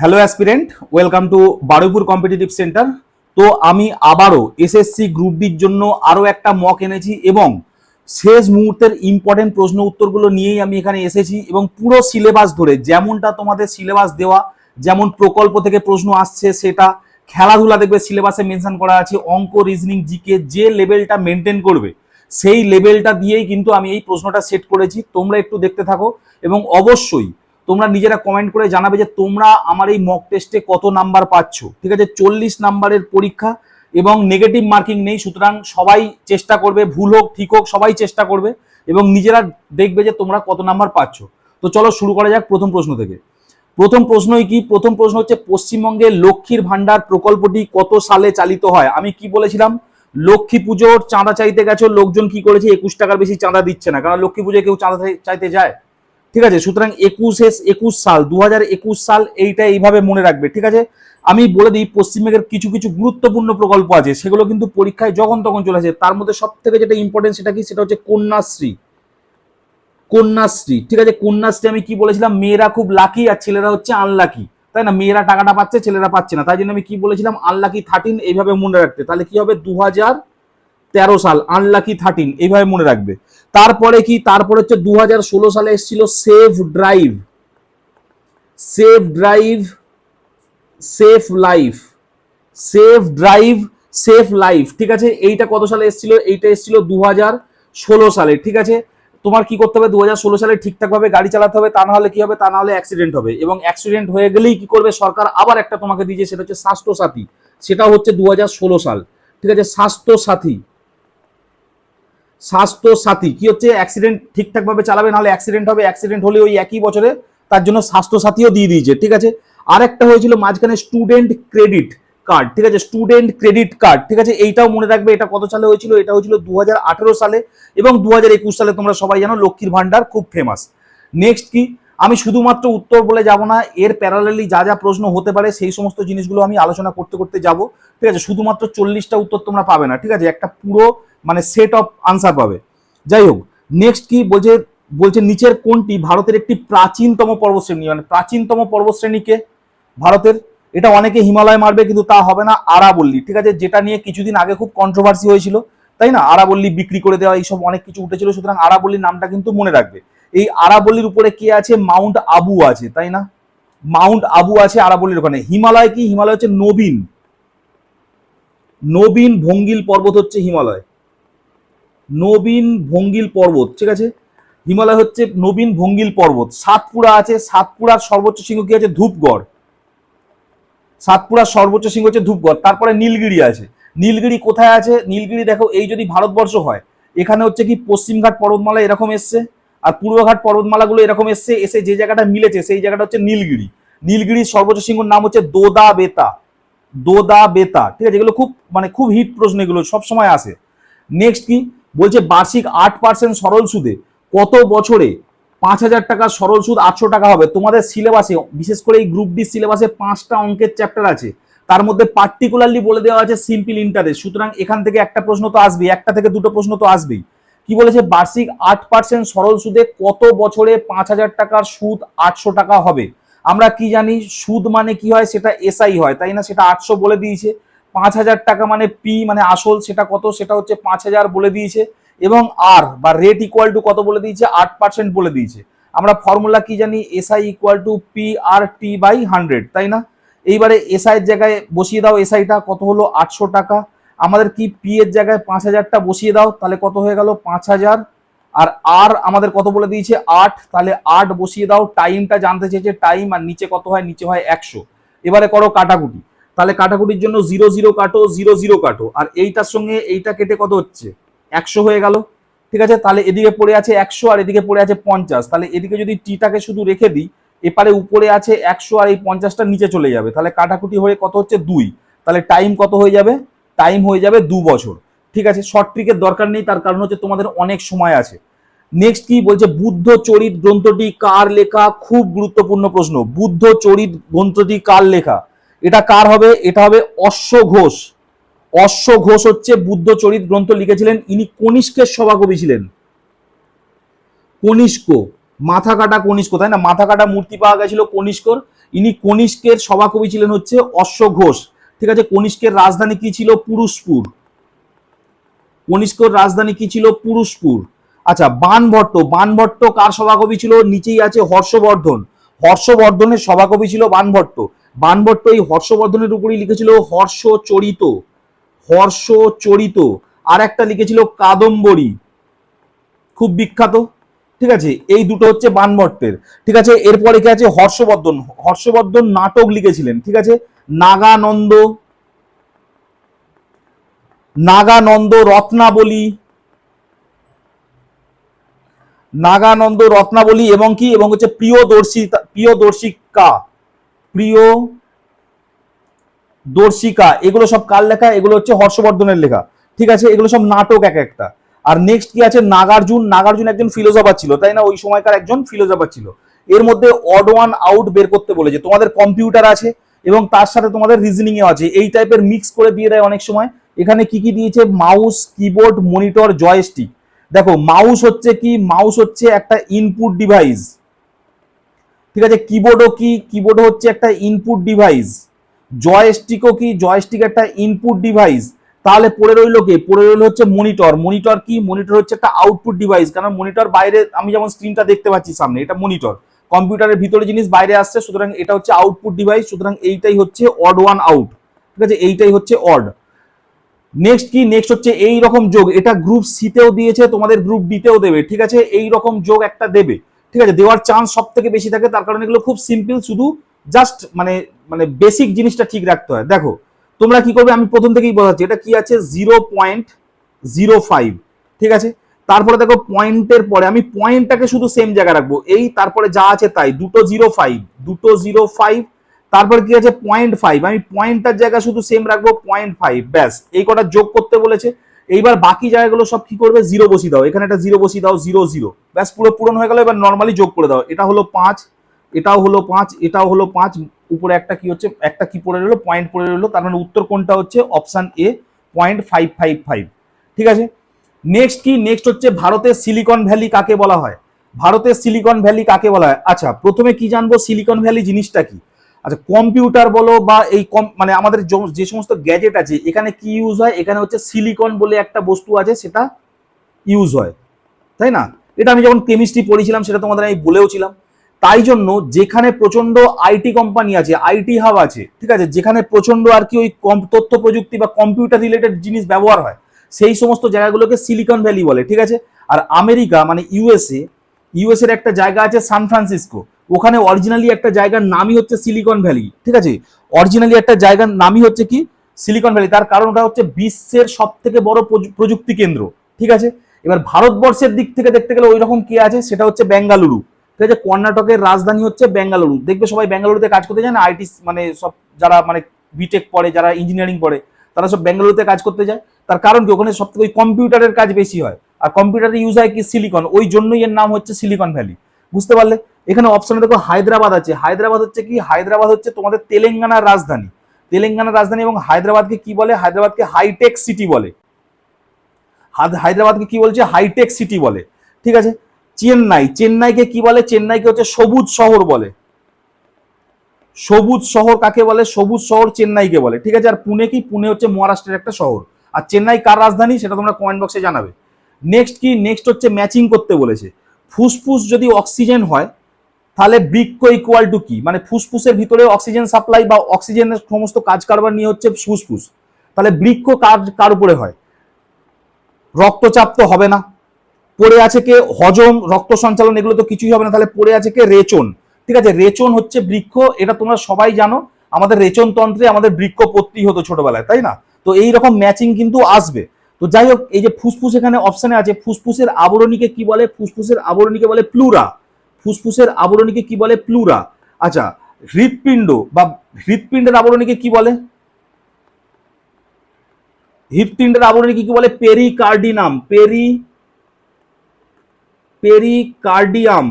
Hello aspirant, welcome to Baruipur competitive centre. তো আমি আবারও এসএসসি গ্রুপ ডির জন্য আরও একটা মক এনেছি এবং শেষ মুহূর্তের ইম্পর্টেন্ট প্রশ্ন উত্তরগুলো নিয়েই আমি এখানে এসেছি এবং পুরো সিলেবাস ধরে যেমনটা তোমাদের সিলেবাস দেওয়া, যেমন প্রকল্প থেকে প্রশ্ন আসছে সেটা, খেলাধুলা দেখবে সিলেবাসে মেনশন করা আছে, অঙ্ক, রিজনিং, জিকে যে লেভেলটা মেনটেন করবে সেই লেভেলটা দিয়েই কিন্তু আমি এই প্রশ্নটা সেট করেছি। তোমরা একটু দেখতে থাকো এবং অবশ্যই তোমরা নিজেরা কমেন্ট করে জানাবে যে তোমরা আমার এই মক টেস্টে কত নাম্বার পাচ্ছ। ঠিক আছে, 40 নাম্বারের পরীক্ষা এবং নেগেটিভ মার্কিং নেই, সুতরাং সবাই চেষ্টা করবে, ভুল হোক ঠিক হোক সবাই চেষ্টা করবে এবং নিজেরা দেখবে যে তোমরা কত নাম্বার পাচ্ছ। তো চলো শুরু করা যাক প্রথম প্রশ্ন থেকে। প্রথম প্রশ্নই কি? প্রথম প্রশ্ন হচ্ছে পশ্চিমবঙ্গে লক্ষ্মীর ভান্ডার প্রকল্পটি কত সালে চালিত হয়? আমি কি বলেছিলাম? লক্ষ্মী পুজোর চাঁদা চাইতে গেছো, লোকজন কি করেছে, 21 টাকার বেশি চাঁদা দিচ্ছে না, কারণ লক্ষ্মী পুজোয় কেউ চাঁদা চাইতে যায়? ঠিক আছে, সুতরাং 21 সাল 2021 সাল এইটা এইভাবে মনে রাখবে। ঠিক আছে, আমি বলে দিই পশ্চিমবঙ্গের কিছু কিছু গুরুত্বপূর্ণ প্রকল্প আছে, সেগুলো কিন্তু পরীক্ষায় যখন তখন চলে আসে। তার মধ্যে সব থেকে যেটা ইম্পর্টেন্ট সেটা কি? সেটা হচ্ছে কন্যাশ্রী। কন্যাশ্রী, ঠিক আছে, কন্যাশ্রী আমি কি বলেছিলাম? মেয়েরা খুব লাকি আর ছেলেরা হচ্ছে আনলাকি, তাই না? মেয়েরা টাকাটা পাচ্ছে, ছেলেরা পাচ্ছে না, তাই জন্য আমি কি বলেছিলাম? আনলাকি 13 এইভাবে মনে রাখতে। তাহলে কি হবে? 2013 সাল আনলাকি 13 এইভাবে মনে রাখবে। তারপরে কি? তারপরে হচ্ছে 2016 সালে এসেছিল save drive, save drive, safe life, save drive, safe life. ঠিক আছে, এইটা কত সালে এসেছিল? এইটা এসেছিল 2016 সালে। ঠিক আছে, তোমার কি করতে হবে? 2016 সালে ঠিকঠাকভাবে গাড়ি চালাতে হবে, তা না হলে কি হবে? তা না হলে অ্যাক্সিডেন্ট হবে, এবং অ্যাক্সিডেন্ট হয়ে গেলেই কি করবে সরকার? আবার একটা তোমাকে দিয়েছে, সেটা হচ্ছে স্বাস্থ্য সাথী, সেটা হচ্ছে 2016 সাল। ঠিক আছে, স্বাস্থ্য সাথী, স্বাস্থ্য সাথী কি হচ্ছে? অ্যাক্সিডেন্ট ঠিকঠাক ভাবে চালাবে, নাহলে অ্যাক্সিডেন্ট হবে, অ্যাক্সিডেন্ট হলে ওই একই বছরে, তার জন্য স্বাস্থ্য সাথীও দিয়ে দিয়েছে। ঠিক আছে, আরেকটা হয়েছিল মাঝখানে স্টুডেন্ট ক্রেডিট কার্ড। ঠিক আছে, স্টুডেন্ট ক্রেডিট কার্ড। ঠিক আছে, এইটাও মনে রাখবে, এটা কত সালে হয়েছিল? এটা হয়েছিল 2018 সালে এবং 2021 সালে তোমরা সবাই জানো লক্ষ্মীর ভান্ডার খুব ফেমাস। নেক্সট কি? আমি শুধুমাত্র উত্তর বলে যাব না, এর প্যারালালি যা যা প্রশ্ন হতে পারে সেই সমস্ত জিনিসগুলো আমি আলোচনা করতে করতে যাব। ঠিক আছে, শুধুমাত্র 40টা উত্তর তোমরা পাবে না, ঠিক আছে, একটা পুরো মানে সেট অফ আনসার পাবে। যাই হোক, নেক্সট কি বলছে? বলছে নিচের কোনটি ভারতের একটি প্রাচীনতম পর্বতশ্রেণী? মানে প্রাচীনতম পর্বতশ্রেণীকে ভারতের, এটা অনেকে হিমালয় মারবে কিন্তু তা হবে না, আরাবল্লী। ঠিক আছে, যেটা নিয়ে কিছুদিন আগে খুব কন্ট্রোভার্সি হয়েছিল, তাই না? আরাবল্লী বিক্রি করে দেওয়া, এইসব অনেক কিছু উঠেছিল, সুতরাং আরাবল্লীর নামটা কিন্তু মনে রাখবে। এই আরাবল্লীর উপরে কে আছে? মাউন্ট আবু আছে, তাই না? মাউন্ট আবু আছে আরাবল্লীর ওখানে। হিমালয় কি? হিমালয় হচ্ছে নবীন, নবীন ভঙ্গিল পর্বত হচ্ছে হিমালয়, নবীন ভঙ্গিল পর্বত। ঠিক আছে, হিমালয় হচ্ছে নবীন ভঙ্গিল পর্বত। সাতপুরা আছে, সাতপুরার সর্বোচ্চ শৃঙ্গ কি আছে? ধূপগড়, সাতপুরার সর্বোচ্চ শৃঙ্গ হচ্ছে ধূপগড়। তারপরে নীলগিরি আছে। নীলগিরি কোথায় আছে? নীলগিরি দেখো, এই যদি ভারতবর্ষ হয়, এখানে হচ্ছে কি পশ্চিমঘাট পর্বতমালা এরকম এসছে, আর পূর্বঘাট পর্বতমালাগুলো এরকম এসছে, এসে যে জায়গাটা মিলেছে সেই জায়গাটা হচ্ছে নীলগিরি। নীলগিরির সর্বোচ্চ শৃঙ্গের নাম হচ্ছে দোদা বেতা, দোদা বেতা। ঠিক আছে, এগুলো খুব মানে খুব হিট প্রশ্ন, এগুলো সবসময় আসে। নেক্সট কি বলছে? বার্ষিক 8% সরল সুদে কত বছরে 5,000 টাকা সরল সুদ 800 টাকা হবে? তোমাদের সিলেবাসে, বিশেষ করে এই গ্রুপ ডি সিলেবাসে 5টা অঙ্কের চ্যাপ্টার আছে, তার মধ্যে পার্টিকুলারলি বলে দেওয়া আছে সিম্পল ইন্টারেস্ট, সুতরাং এখান থেকে একটা প্রশ্ন তো আসবেই, একটা থেকে দুটো প্রশ্ন তো আসবেই। কি বলেছে? বার্ষিক 8% সরল সুদে কত বছরে 5,000 টাকার সুদ 800 টাকা হবে? আমরা কি জানি সুদ মানে কি হয়? সেটা এসআই হয়, তাই না? সেটা 800 বলে দিয়েছে। 5,000 টাকা মানে পি মানে আসল, সেটা কত? সেটা হচ্ছে 5,000 বলে দিয়েছে। এবং আর বা রেট ইকুয়াল টু কত বলে দিয়েছে? 8% বলে দিয়েছে। আমরা ফর্মুলা কি জানি? SI equal to P R T by 100, তাই না? এইবারে এসআই এর জায়গায় বসিয়ে দাও, এসআইটা কত হলো? 800 টাকা। আমাদের কি পি এর জায়গায় 5,000টা বসিয়ে দাও, তাহলে কত হয়ে গেল? 5,000। আর আর আমাদের কত বলে দিয়েছে? 8, তাহলে 8 বসিয়ে দাও। টাইমটা জানতে চেয়েছে, টাইম, আর নিচে কত হয়? নিচে হয় 100। এবারে করো কাটাকুটি, তাহলে কাটাকুটির জন্য 0 0 কাটো, 0 0 কাটো, আর এইটার সঙ্গে এইটা কেটে কত হচ্ছে? 100 হয়ে গেল। ঠিক আছে, তাহলে এদিকে পড়ে আছে 100 আর এদিকে পড়ে আছে 50, তাহলে এদিকে যদি টিটাকে শুধু রেখে দিই, এপারে উপরে আছে 100 আর এই 50টা নিচে চলে যাবে, তাহলে কাটাকুটি হয়ে কত হচ্ছে? 2। তাহলে টাইম কত হয়ে যাবে? টাইম হয়ে যাবে 2 বছর। ঠিক আছে, শর্ট ট্রিকের দরকার নেই, তার কারণ হচ্ছে তোমাদের অনেক সময় আছে। নেক্সট কি বলছে? বুদ্ধ চরিত গ্রন্থটি কার লেখা? খুব গুরুত্বপূর্ণ প্রশ্ন। বুদ্ধ চরিত গ্রন্থটি কার লেখা? এটা কার হবে? এটা হবে অশ্ব ঘোষ। অশ্ব ঘোষ হচ্ছে বুদ্ধ চরিত গ্রন্থ লিখেছিলেন। ইনি কনিষ্কের সভাকবি ছিলেন। কনিষ্ক, মাথা কাটা কনিষ্ক, তাই না? মাথা কাটা মূর্তি পাওয়া গেছিল কনিষ্কর, ইনি কনিষ্কের সভাকবি ছিলেন হচ্ছে অশ্ব ঘোষ। ঠিক আছে, কনিষ্কের রাজধানী কি ছিল? পুরুষপুর। কনিষ্কের রাজধানী কি ছিল? পুরুষপুর। আচ্ছা, বাণভট্ট, বাণভট্ট কার সভাকবি ছিল? নিচেই আছে হর্ষবর্ধন, হর্ষবর্ধনের সভাকবি ছিল বাণভট্ট। বাণভট্ট এই হর্ষবর্ধনের উপরই লিখেছিল হর্ষচরিত, হর্ষচরিত। আর একটা লিখেছিল কাদম্বরী, খুব বিখ্যাত। ঠিক আছে, এই দুটো হচ্ছে বাণভট্টের। ঠিক আছে, এরপরে কি আছে? হর্ষবর্ধন, হর্ষবর্ধন নাটক লিখেছিলেন। ঠিক আছে, নাগানন্দ, নাগানন্দ রত্নাবলী, নাগানন্দ রত্নাবলী এবং কি এবং হচ্ছে প্রিয়দর্শিতা, প্রিয়দর্শিকা, প্রিয়দর্শিকা, এগুলো সব কার লেখা? এগুলো হচ্ছে হর্ষবর্ধনের লেখা। ঠিক আছে, এগুলো সব নাটক এক একটা। আর নেক্সট কি আছে? নাগার্জুন, নাগার্জুন একজন ফিলোসফার ছিল, তাই না? ওই সময়কার একজন ফিলোসফার ছিল। এর মধ্যে অড ওয়ান আউট বের করতে বলেছে। তোমাদের কম্পিউটার আছে এবং তার সাথে তোমাদের রিজনিং এ আছে, এই টাইপের মিক্স করে দিয়ে দেয় অনেক সময়। এখানে কি কি দিয়েছে? Mouse, keyboard, monitor, joystick. দেখো, মাউস হচ্ছে কি? মাউস হচ্ছে একটা ইনপুট ডিভাইস। ঠিক আছে, কিবোর্ডও কি? কিবোর্ড হচ্ছে একটা ইনপুট ডিভাইস। জয়স্টিকও কি? জয়স্টিক একটা ইনপুট ডিভাইস। তাহলে পড়ে রইল কে? পড়ে রইল হচ্ছে মনিটর। মনিটর কি? মনিটর হচ্ছে একটা আউটপুট ডিভাইস, কারণ মনিটর বাইরে, আমি যেমন স্ক্রিনটা দেখতে পাচ্ছি সামনে, এটা মনিটর। কম্পিউটারের ভিতরে জিনিস বাইরে আসছে, সুতরাং এটা হচ্ছে আউটপুট ডিভাইস। সুতরাং এইটাই হচ্ছে অড ওয়ান আউট। ঠিক আছে, এইটাই হচ্ছে অড। নেক্সট কি? নেক্সট হচ্ছে এই রকম যোগ। এটা গ্রুপ সি তেও দিয়েছে, তোমাদের গ্রুপ ডি তেও দেবে। ঠিক আছে, এই রকম যোগ একটা দেবে। ঠিক আছে, দেওয়ার চান্স সব থেকে বেশি থাকে, তার কারণে এগুলো খুব সিম্পল, শুধু জাস্ট মানে মানে বেসিক জিনিসটা ঠিক রাখতে হয়। দেখো তোমরা কি করবে, আমি প্রথম থেকেই বোঝাচ্ছি। এটা কি আছে? 0.05। ঠিক আছে, তারপরে দেখো পয়েন্টের পরে আমি পয়েন্টটাকে শুধু সেম জায়গায় রাখবো, এই তারপরে যা আছে তাই, দুটো 0.5, দুটো 0.5। তারপর কি আছে? 0.5, আমি পয়েন্টটার জায়গা শুধু সেম রাখবো 0.5, ব্যাস। এই কটা যোগ করতে বলেছে। এইবার বাকি জায়গাগুলো সব কি করবে? জিরো বসিয়ে দাও, এখানে একটা জিরো বসিয়ে দাও, 0 0, ব্যাস পুরো পূরণ হয়ে গেল। এবার নর্মালি যোগ করে দাও, এটা হলো 5, এটাও হলো 5, এটাও হলো 5, উপরে একটা কি হচ্ছে? একটা কি পড়ে রইলো? পয়েন্ট পড়ে রইলো। তার মানে উত্তর কোনটা হচ্ছে? Option A, 0.555। ঠিক আছে, নেক্সট কি? নেক্সট হচ্ছে ভারতের সিলিকন ভ্যালি কাকে বলা হয়? ভারতের সিলিকন ভ্যালি কাকে বলা হয়? আচ্ছা, প্রথমে কি জানবো? সিলিকন ভ্যালি জিনিসটা কি? আচ্ছা, কম্পিউটার বলো বা এই মানে আমাদের যে সমস্ত গ্যাজেট আছে, এখানে কি ইউজ হয়? এখানে হচ্ছে সিলিকন বলে একটা বস্তু আছে, সেটা ইউজ হয়, তাই না? এটা আমি যখন কেমিস্ট্রি পড়েছিলাম সেটা তোমাদের আমি বলেওছিলাম। তাই জন্য যেখানে প্রচন্ড আইটি কোম্পানি আছে, আইটি হাব আছে, ঠিক আছে, যেখানে প্রচন্ড আর কি ওই তথ্য প্রযুক্তি বা কম্পিউটার রিলেটেড জিনিস ব্যবহার হয়, সেই সমস্ত জায়গাগুলোকে সিলিকন ভ্যালি বলে। ঠিক আছে, আর আমেরিকা মানে ইউএসএর একটা জায়গা আছে সান ফ্রান্সিসকো, ওখানে অরিজিনালি একটা জায়গার নামই হচ্ছে সিলিকন ভ্যালি। ঠিক আছে, অরিজিনালি একটা জায়গার নামই হচ্ছে কি? Silicon Valley. তার কারণ ওটা হচ্ছে বিশ্বের সব থেকে বড় প্রযুক্তি কেন্দ্র। ঠিক আছে, এবার ভারতবর্ষের দিক থেকে দেখতে গেলে ওই রকম কে আছে? সেটা হচ্ছে বেঙ্গালুরু। ঠিক আছে, কর্ণাটকের রাজধানী হচ্ছে বেঙ্গালুরু। দেখবে সবাই বেঙ্গালুরুতে কাজ করতে যায় না, আইটি মানে সব যারা মানে বিটেক পড়ে, যারা ইঞ্জিনিয়ারিং পড়ে, তারা সব বেঙ্গালুরুতে কাজ করতে যায়। তার কারণ কি? ওখানে সব থেকে ওই কম্পিউটারের কাজ বেশি হয়, আর কম্পিউটারে ইউজ হয় কি? সিলিকন। ওই জন্যই এর নাম হচ্ছে সিলিকন ভ্যালি। বুঝতে পারলে? এখানে অপশনে দেখো হায়দ্রাবাদ আছে। হায়দ্রাবাদ হচ্ছে কি? হায়দ্রাবাদ হচ্ছে তোমাদের তেলেঙ্গানার রাজধানী। তেলেঙ্গানার রাজধানী। এবং হায়দ্রাবাদকে কি বলে? হায়দ্রাবাদকে হাইটেক সিটি বলে। হায়দ্রাবাদকে কি বলছে? হাইটেক সিটি বলে। ঠিক আছে, চেন্নাই, চেন্নাইকে কি বলে? চেন্নাইকে হচ্ছে সবুজ শহর বলে। সবুজ শহর কাকে বলে? সবুজ শহর চেন্নাইকে বলে। ঠিক আছে, আর পুনে কি? পুনে হচ্ছে মহারাষ্ট্রের একটা শহর। আর চেন্নাই কার রাজধানী সেটা তোমরা কমেন্ট বক্সে জানাবে। নেক্সট কি? নেক্সট হচ্ছে ম্যাচিং করতে বলেছে। ফুসফুস যদি অক্সিজেন হয়, তাহলে বৃক্ক ইকুয়াল টু কি? মানে ফুসফুসের ভিতরে অক্সিজেন সাপ্লাই বা অক্সিজেনের সমস্ত কাজ কারবার নিয়ে হচ্ছে ফুসফুস। তাহলে বৃক্ক কার উপরে হয়? রক্তচাপ তো হবে না। পড়ে আছে কে? হজম, রক্ত সঞ্চালন, এগুলো তো কিছুই হবে না। তাহলে পড়ে আছে কে? রেচন। ঠিক আছে, রেচন হচ্ছে বৃক্ষ, এটা তোমরা সবাই জানো। আমাদের রেচন তন্ত্রে আমাদের বৃক্ষ পত্তি হতো ছোটবেলায়, তাই না? তো এই রকম ম্যাচিং কিন্তু আসবে। তো যাই হোক, এই যে ফুসফুস এখানে অপশনে আছে, ফুসফুসের আবরণীকে কি বলে? ফুসফুসের আবরণীকে বলে প্লুরা। ফুসফুসের আবরণীকে কি বলে? প্লুরা। আচ্ছা, হৃৎপিণ্ড বা হৃৎপিণ্ডের আবরণীকে কি বলে? হৃৎপিণ্ডের আবরণীকে কি বলে? পেরিকার্ডিনাম। পেরিকার্ডিয়াম।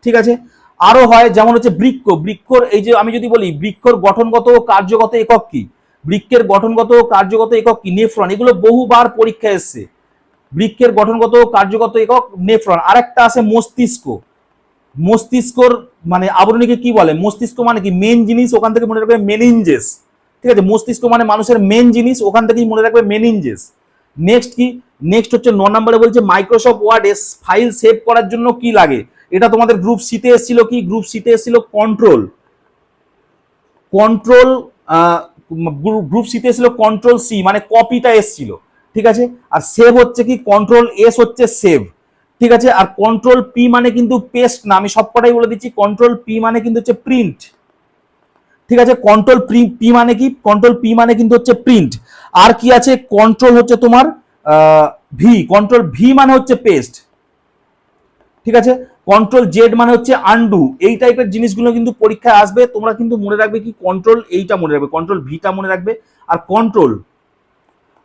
ঠিক আছে, আরো হয় যেমন হচ্ছে বৃক্ক। বৃক্ষর এই যে আমি যদি বলি বৃক্ষর গঠনগত ও কার্যগত একক কি? বৃক্ষের গঠনগত ও কার্যগত একক কি? নেফ্রন। এগুলো বহুবার পরীক্ষা এসছে। বৃক্ষের গঠনগত ও কার্যগত একক নেফ্রন। আরেকটা আছে মস্তিষ্ক। মস্তিষ্কর মানে আবরণীকে কি বলে? মস্তিষ্ক মানে কি? মেন জিনিস, ওখান থেকে মনে রাখবে মেনিনজেস। ঠিক আছে, মস্তিষ্ক মানে মানুষের মেন জিনিস, ওখান থেকেই মনে রাখবে মেনিনজেস। নেক্সট কি? নেক্সট হচ্ছে 9 নম্বরে বলছে মাইক্রোসফট ওয়ার্ডে ফাইল সেভ করার জন্য কি লাগে? এটা তোমাদের গ্রুপ সিতে এসেছিল কি? গ্রুপ সিতে এসেছিল কন্ট্রোল। কন্ট্রোল গ্রুপ সিতে এসেছিল কন্ট্রোল সি, মানে কপিটা এসেছিল। ঠিক আছে, আর সেভ হচ্ছে কি? কন্ট্রোল এস হচ্ছে সেভ। ঠিক আছে, আর কন্ট্রোল পি মানে কিন্তু পেস্ট না, আমি সবকটাই বলে দিচ্ছি। কন্ট্রোল পি মানে কিন্তু হচ্ছে প্রিন্ট। ঠিক আছে, কন্ট্রোল পি মানে কি? কন্ট্রোল পি মানে কিন্তু হচ্ছে প্রিন্ট। আর কি আছে? কন্ট্রোল হচ্ছে তোমার ভি, কন্ট্রোল ভি মানে হচ্ছে পেস্ট। ঠিক আছে, কন্ট্রোল জেড মানে হচ্ছে আনডু। এই টাইপের জিনিসগুলো কিন্তু পরীক্ষায় আসবে, তোমরা কিন্তু মনে রাখবে কি? কন্ট্রোল এইটা মনে রাখবে, কন্ট্রোল ভিটা মনে রাখবে। আর কন্ট্রোল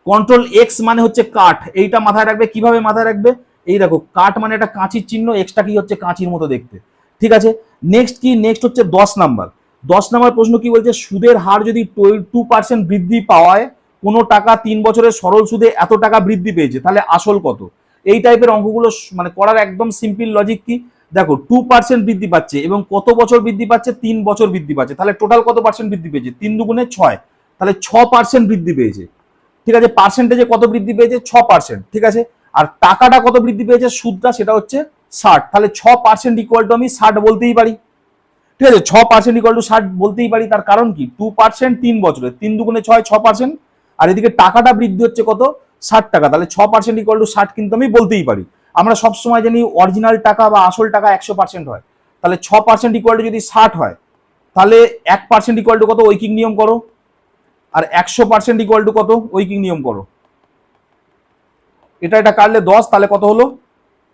কন্ট্রোল এক্স মানে হচ্ছে কাট, এইটা মাথায় রাখবে। কিভাবে মাথায় রাখবে? এই দেখো, কাট মানে একটা কাঁচির চিহ্ন, এক্সটা কি হচ্ছে? কাঁচির মতো দেখতে। ঠিক আছে, নেক্সট কি? নেক্সট হচ্ছে 10 নাম্বার। 10 নাম্বার প্রশ্ন কি বলছে? সুদের হার যদি 2% বৃদ্ধি পাওয়ায় কোনো টাকা 3 বছরের সরল সুদে এত টাকা বৃদ্ধি পেয়েছে, তাহলে আসল কত? এই টাইপের অঙ্কগুলো মানে করার একদম সিম্পল লজিক কি? দেখো, 2% বৃদ্ধি পাচ্ছে এবং কত বছর বৃদ্ধি পাচ্ছে? 3 বছর বৃদ্ধি পাচ্ছে, তাহলে টোটাল কত পার্সেন্ট বৃদ্ধি পেয়েছে? 3 × 2 = 6, তাহলে 6% বৃদ্ধি পেয়েছে। ঠিক আছে, পার্সেন্টেজে কত বৃদ্ধি পেয়েছে? 6%। ঠিক আছে, আর টাকাটা কত বৃদ্ধি পেয়েছে? সুদটা, সেটা হচ্ছে 60, তাহলে 6% ইকুয়াল টু আমি 60 বলতেই পারি। ঠিক আছে, 6% ইকুয়াল টু 60 বলতেই পারি। তার কারণ কি? 2% 3 বছরে, 3×2 = 6, 6%। আর এদিকে টাকাটা বৃদ্ধি হচ্ছে কত? 60 টাকা, তাহলে 6% ইকুয়াল টু 60 কিন্তু আমি বলতেই পারি। আমরা সবসময় জানি অরিজিনাল টাকা বা আসল টাকা 100% হয়, তাহলে 6% ইকুয়াল টু যদি 60 হয়, তাহলে 1% ইকুয়াল টু কত? ঐকিক নিয়ম করো। আর 100% ইকুয়াল টু কত? ঐকিক নিয়ম করো। এটা কাটলে 10, তাহলে কত হলো?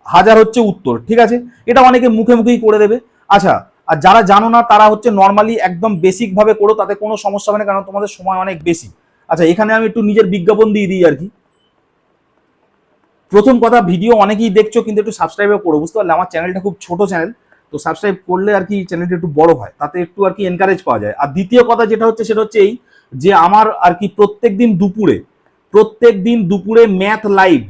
1000 হচ্ছে উত্তর। ঠিক আছে, এটা অনেকে মুখে মুখেই করে দেবে। আচ্ছা, আর যারা জানো না তারা হচ্ছে নর্মালি একদম বেসিক ভাবে করো, তাতে কোনো সমস্যা হবে না, কারণ তোমাদের সময় অনেক বেশি। আচ্ছা, এখানে আমি একটু নিজের বিজ্ঞাপন দিয়ে দিই আর কি। প্রথম কথা, ভিডিও অনেকেই দেখছো কিন্তু একটু সাবস্ক্রাইবও করো, বুঝতে পারলে? আমার চ্যানেলটা খুব ছোট চ্যানেল, তো সাবস্ক্রাইব করলে আর কি চ্যানেলটা একটু বড় হয়, তাতে একটু আর কি এনকারেজ পাওয়া যায়। আর দ্বিতীয় কথা যেটা হচ্ছে, সেটা হচ্ছে এই যে আমার আর কি প্রত্যেক দিন দুপুরে ম্যাথ লাইভ।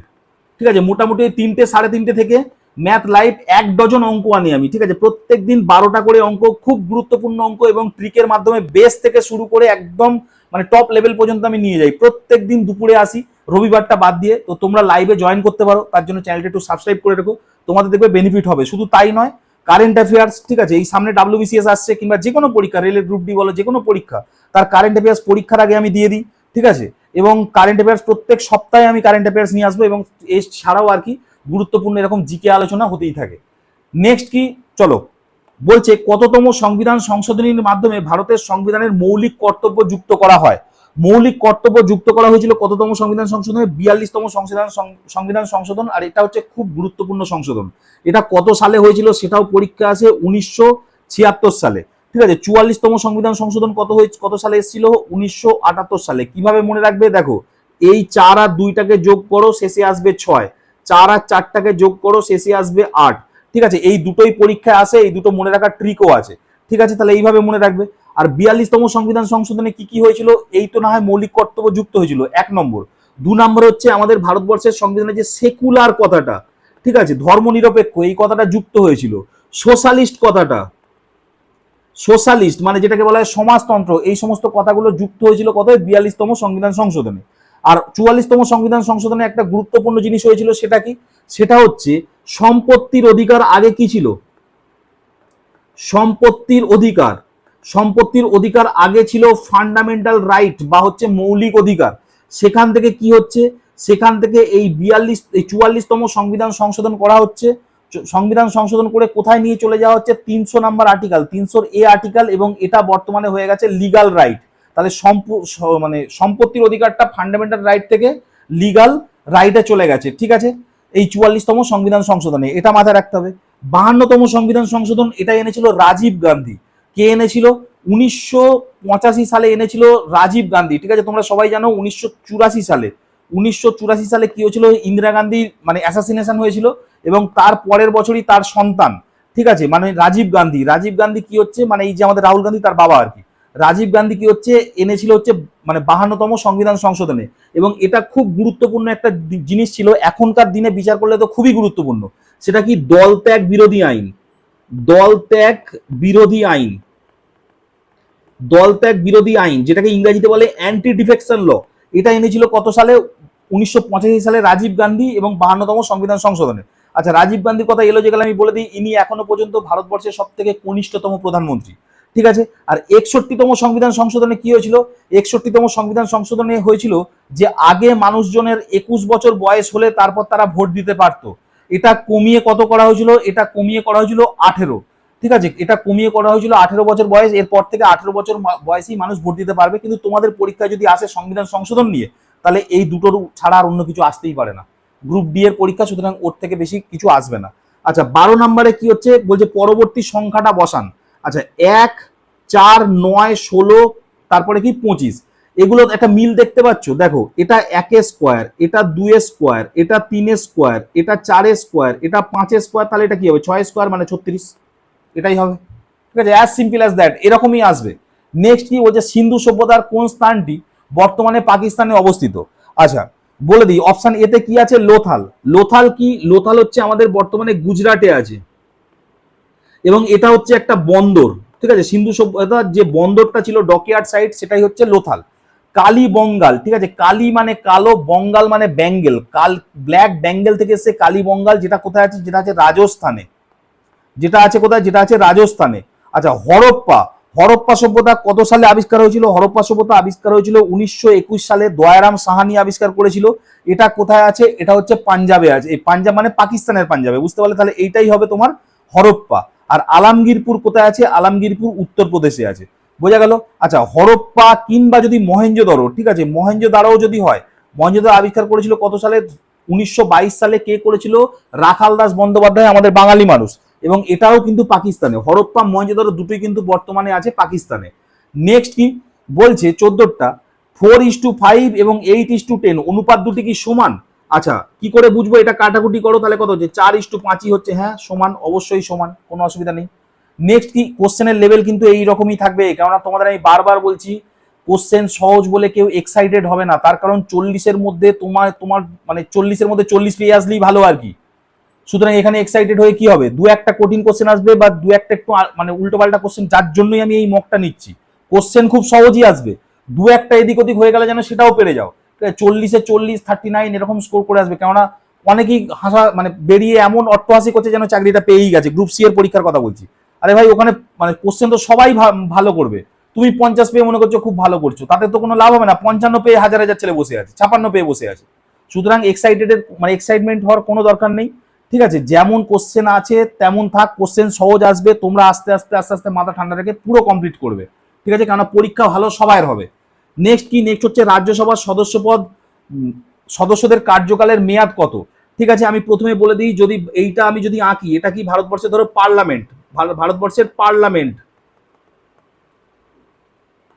ঠিক আছে, মোটামুটি 3টে 3:30 থেকে ম্যাথ লাইভ 1 ডজন অঙ্ক আনি আমি। ঠিক আছে, প্রত্যেক দিন 12টা করে অঙ্ক, খুব গুরুত্বপূর্ণ অঙ্ক, এবং ট্রিকের মাধ্যমে বেস থেকে শুরু করে একদম মানে টপ লেভেল পর্যন্ত আমি নিয়ে যাই। প্রত্যেক দিন দুপুরে আসি, রবিবারটা বাদ দিয়ে। তো তোমরা লাইভে জয়েন করতে পারো, তার জন্য চ্যানেলটা একটু সাবস্ক্রাইব করে রেখো, তোমাদের দেখবে বেনিফিট হবে। শুধু তাই নয়, কারেন্ট অ্যাফেয়ার্স, ঠিক আছে, এই সামনে WBCS আসছে, কিংবা যে কোনো পরীক্ষা, রেলের গ্রুপ ডি বলো, যে কোনো পরীক্ষা, তার কারেন্ট অ্যাফেয়ার্স পরীক্ষার আগে আমি দিয়ে দিই। ঠিক আছে, এবং কারেন্ট অ্যাফেয়ার্স প্রত্যেক সপ্তাহে আমি কারেন্ট অ্যাফেয়ার্স নিয়ে আসবো, এবং এছাড়াও আর কি গুরুত্বপূর্ণ এরকম জিকে আলোচনা হতেই থাকে। নেক্সট কি? চলো, বলছে কততম সংবিধান সংশোধনীর মাধ্যমে ভারতের সংবিধানের মৌলিক কর্তব্য যুক্ত করা হয়? মৌলিক কর্তব্য যুক্ত করা হয়েছিল কততম সংবিধান সংশোধনে? 42তম সংবিধান সংশোধন। আর এটা হচ্ছে খুব গুরুত্বপূর্ণ সংশোধন। এটা কত সালে হয়েছিল সেটাও পরীক্ষা আছে, 1976 সালে। ঠিক আছে, 44তম সংবিধান সংশোধন কত সালে এসেছিল? 1978 সালে। কিভাবে মনে রাখবে? দেখো, এই 4 আর 2টাকে যোগ করো, শেষে আসবে 6। 4 আর 4টাকে যোগ করো, শেষে আসবে 8। ঠিক আছে, এই দুটোই পরীক্ষায় আসে, এই দুটো মনে রাখার ট্রিকও আছে। ঠিক আছে, তাহলে এইভাবে মনে রাখবে। আর 42তম সংবিধান সংশোধনে কি কি হয়েছিল? এই তো না হয় মৌলিক কর্তব্য যুক্ত হয়েছিল, 1 নম্বর। 2 নম্বর হচ্ছে আমাদের ভারতবর্ষের সংবিধানে যে সেকুলার কথাটা, ঠিক আছে, ধর্মনিরপেক্ষ, এই কথাটা যুক্ত হয়েছিল। সোশ্যালিস্ট কথাটা, সোশ্যালিস্ট মানে যেটাকে বলা হয় সমাজতন্ত্র, এই সমস্ত কথাগুলো যুক্ত হয়েছিল কত? 42তম সংবিধান সংশোধনে। আর 44তম সংবিধান সংশোধনে একটা গুরুত্বপূর্ণ জিনিস হয়েছিল, সেটা কি? সেটা হচ্ছে সম্পত্তির অধিকার। আগে কি ছিল? সম্পত্তির অধিকার। সম্পত্তির অধিকার আগে ছিল ফান্ডামেন্টাল রাইট বা হচ্ছে মৌলিক অধিকার। সেখান থেকে কি হচ্ছে? সেখান থেকে এই 44তম সংবিধান সংশোধন করা হচ্ছে। সংবিধান সংশোধন করে কোথায় নিয়ে চলে যাওয়া হচ্ছে? 300 নম্বর আর্টিকেল, 300A আর্টিকেল, এবং এটা বর্তমানে হয়ে গেছে লিগাল রাইট। তাহলে মানে সম্পত্তির অধিকারটা ফান্ডামেন্টাল রাইট থেকে লিগাল রাইটে চলে গেছে। ঠিক আছে, এই 44তম সংবিধান সংশোধনে, এটা মাথায় রাখতে হবে। 52তম সংবিধান সংশোধন, এটা এনেছিল রাজীব গান্ধী। কে এনেছিল? 1985 সালে এনেছিল রাজীব গান্ধী। ঠিক আছে, তোমরা সবাই জানো 1984 সালে কি হয়েছিল? ইন্দিরা গান্ধী মানে অ্যাসাসিনেশন হয়েছিল, এবং তার পরের বছরই তার সন্তান, ঠিক আছে, মানে রাজীব গান্ধী কি হচ্ছে, মানে এই যে আমাদের রাহুল গান্ধী তার বাবা আর কি, রাজীব গান্ধী কি হচ্ছে এনেছিল হচ্ছে মানে 52তম সংবিধান সংশোধনে। এবং এটা খুব গুরুত্বপূর্ণ একটা জিনিস ছিল, এখনকার দিনে বিচার করলে তো খুবই গুরুত্বপূর্ণ। সেটা কি? দল ত্যাগ বিরোধী আইন। দল ত্যাগ বিরোধী আইন, দল ত্যাগ বিরোধী আইন যেটাকে ইংরেজিতে বলে অ্যান্টি ডিফেকশন ল, এটা এনেছিল কত সালে? 1985 সালে রাজীব গান্ধী এবং 52তম সংবিধান সংশোধনে। আচ্ছা, রাজীব গান্ধীর কথা এলো যেগুলো আমি বলে দিই, ইনি এখনো পর্যন্ত ভারতবর্ষের সব থেকে কনিষ্ঠতম প্রধানমন্ত্রী, ঠিক আছে। আর 61তম সংবিধান সংশোধনে কি হয়েছিল? 61তম সংবিধান সংশোধনে হয়েছিল যে আগে মানুষজনের 21 বছর বয়স হলে তারপর তারা ভোট দিতে পারতো, এটা কমিয়ে কত করা হয়েছিল? এটা কমিয়ে করা হয়েছিল 18, ঠিক আছে। এটা কমিয়ে করা হয়েছিল 18 বছর বয়স, এরপর থেকে 18 বছর বয়সেই মানুষ ভোট দিতে পারবে। কিন্তু তোমাদের পরীক্ষায় যদি আসে সংবিধান সংশোধন নিয়ে, তাহলে এই দুটোর ছাড়া আর অন্য কিছু আসতেই পারে না। গ্রুপ ডি এর পরীক্ষা, সুতরাং ওর থেকে বেশি কিছু আসবে না। আচ্ছা, 12 নম্বরে কি হচ্ছে বলছে? পরবর্তী সংখ্যাটা বসান। আচ্ছা, 1, 4, 9, 16, তারপরে কি 25, এগুলো একটা মিল দেখতে পাচ্ছ? দেখো, এটা 1 স্কোয়ার, এটা 2 স্কোয়ার, এটা 3 স্কোয়ার, এটা 4 স্কোয়ার, এটা 5 স্কোয়ার, তাহলে এটা কি হবে? 6 স্কোয়ার মানে 36, এটাই হবে, ঠিক আছে। অ্যাজ সিম্পল অ্যাজ দ্যাট, এরকমই আসবে। নেক্সট কি বলছে? সিন্ধু সভ্যতার কোন স্থানটি বর্তমানে পাকিস্তানে অবস্থিত? আচ্ছা, বলে দিই, অপশন এতে কি আছে? লোথাল। লোথাল কি? লোথাল হচ্ছে আমাদের বর্তমানে গুজরাটে আছে, এবং এটা হচ্ছে একটা বন্দর, ঠিক আছে। সিন্ধু সভ্যতার যে বন্দরটা ছিল ডকইয়ার্ড সাইট, সেটাই হচ্ছে লোথাল। কালী বঙ্গাল, ঠিক আছে, কালী মানে কালো, বঙ্গাল মানে বেঙ্গল, ব্ল্যাক বেঙ্গল থেকে এসে কালী বঙ্গাল, যেটা কোথায় আছে? যেটা আছে রাজস্থানে, যেটা আছে কোথায়? যেটা আছে রাজস্থানে। আচ্ছা, হরপ্পা, হরপ্পা সভ্যতা কত সালে আবিষ্কার হয়েছিল? হরপ্পা সভ্যতা আবিষ্কার হয়েছিল 1921 সালে, দয়ারাম সাহানি আবিষ্কার করেছিল। এটা কোথায় আছে? এটা হচ্ছে পাঞ্জাবে আছে। এই পাঞ্জাব মানে পাকিস্তানের পাঞ্জাবে, বুঝতে পারলে? তাহলে এইটাই হবে তোমার হরপ্পা। আর আলমগীরপুর কোথায় আছে? আলমগীরপুর উত্তরপ্রদেশে আছে, বোঝা গেল। আচ্ছা, হরপ্পা কিংবা যদি মহেঞ্জোদারো, ঠিক আছে, মহেঞ্জোদারো যদি হয়, মহেঞ্জোদারো আবিষ্কার করেছিল কত সালে? 1922 সালে। কে করেছিল? রাখাল দাস বন্দ্যোপাধ্যায়, আমাদের বাঙালি মানুষ। এবং এটাও কিন্তু পাকিস্তানে, হরপ্পা মহেঞ্জোদারো দুটোই কিন্তু বর্তমানে আছে পাকিস্তানে। নেক্সট কি বলছে? 14টা 4:5 এবং 8:10 অনুপাত দুটি কি সমান? আচ্ছা, কি করে বুঝবো? এটা কাটাকুটি করো, তাহলে কত হচ্ছে? 4:5 হচ্ছে, হ্যাঁ সমান, অবশ্যই সমান, কোনো অসুবিধা নেই। নেক্সট কি? কোশ্চেনের লেভেল কিন্তু এইরকমই থাকবে, কেননা তোমাদের আমি বারবার বলছি, কোশ্চেন সহজ বলে কেউ এক্সাইটেড হবে না, তার কারণ 40-এর মধ্যে তোমার তোমার মানে 40-এর মধ্যে 40 পেয়ে আসলেই ভালো আর কি। সুতরাং এখানে এক্সাইটেড হয়ে কি হবে? দু একটা কঠিন কোশ্চেন আসবে বা দু একটা একটু মানে উল্টোপাল্টা কোশ্চেন, যার জন্যই আমি এই মকটা নিচ্ছি। কোশ্চেন খুব সহজই আসবে, দু একটা এদিক ওদিক হয়ে গেলে যেন সেটাও পেরে যাও। 40-এ 40, 39 এরকম স্কোর করে আসবে, কেননা অনেকেই হাসা মানে বেরিয়ে এমন অট্টহাসি করছে যেন চাকরিটা পেয়েই গেছে। গ্রুপ সি এর পরীক্ষার কথা বলছি। আরে ভাই, ওখানে মানে কোশ্চেন তো সবাই ভালো করবে, তুমি 50 পেয়ে মনে করছো খুব ভালো করছো, তাতে তো কোনো লাভ হবে না। 55 পেয়ে হাজার হাজার ছেলে বসে আছে, 56 পেয়ে বসে আছে। সুতরাং এক্সাইটমেন্ট হওয়ার কোনো দরকার নেই, ঠিক আছে। যেমন কোশ্চেন আছে তেমন থাক, কোশ্চেন সহজ আসবে, তোমরা আস্তে আস্তে আস্তে আস্তে মাথা ঠান্ডা রেখে পুরো কমপ্লিট করবে, ঠিক আছে, কারণ পরীক্ষা ভালো সবাইয়ের হবে। নেক্সট কি? নেক্সট হচ্ছে রাজ্যসভার সদস্যপদ, সদস্যদের কার্যকালের মেয়াদ কত? ঠিক আছে, আমি প্রথমে বলে দিই, যদি এইটা আমি যদি আঁকি, এটা কি ভারতবর্ষের ধরো পার্লামেন্ট, ভারতবর্ষের পার্লামেন্ট,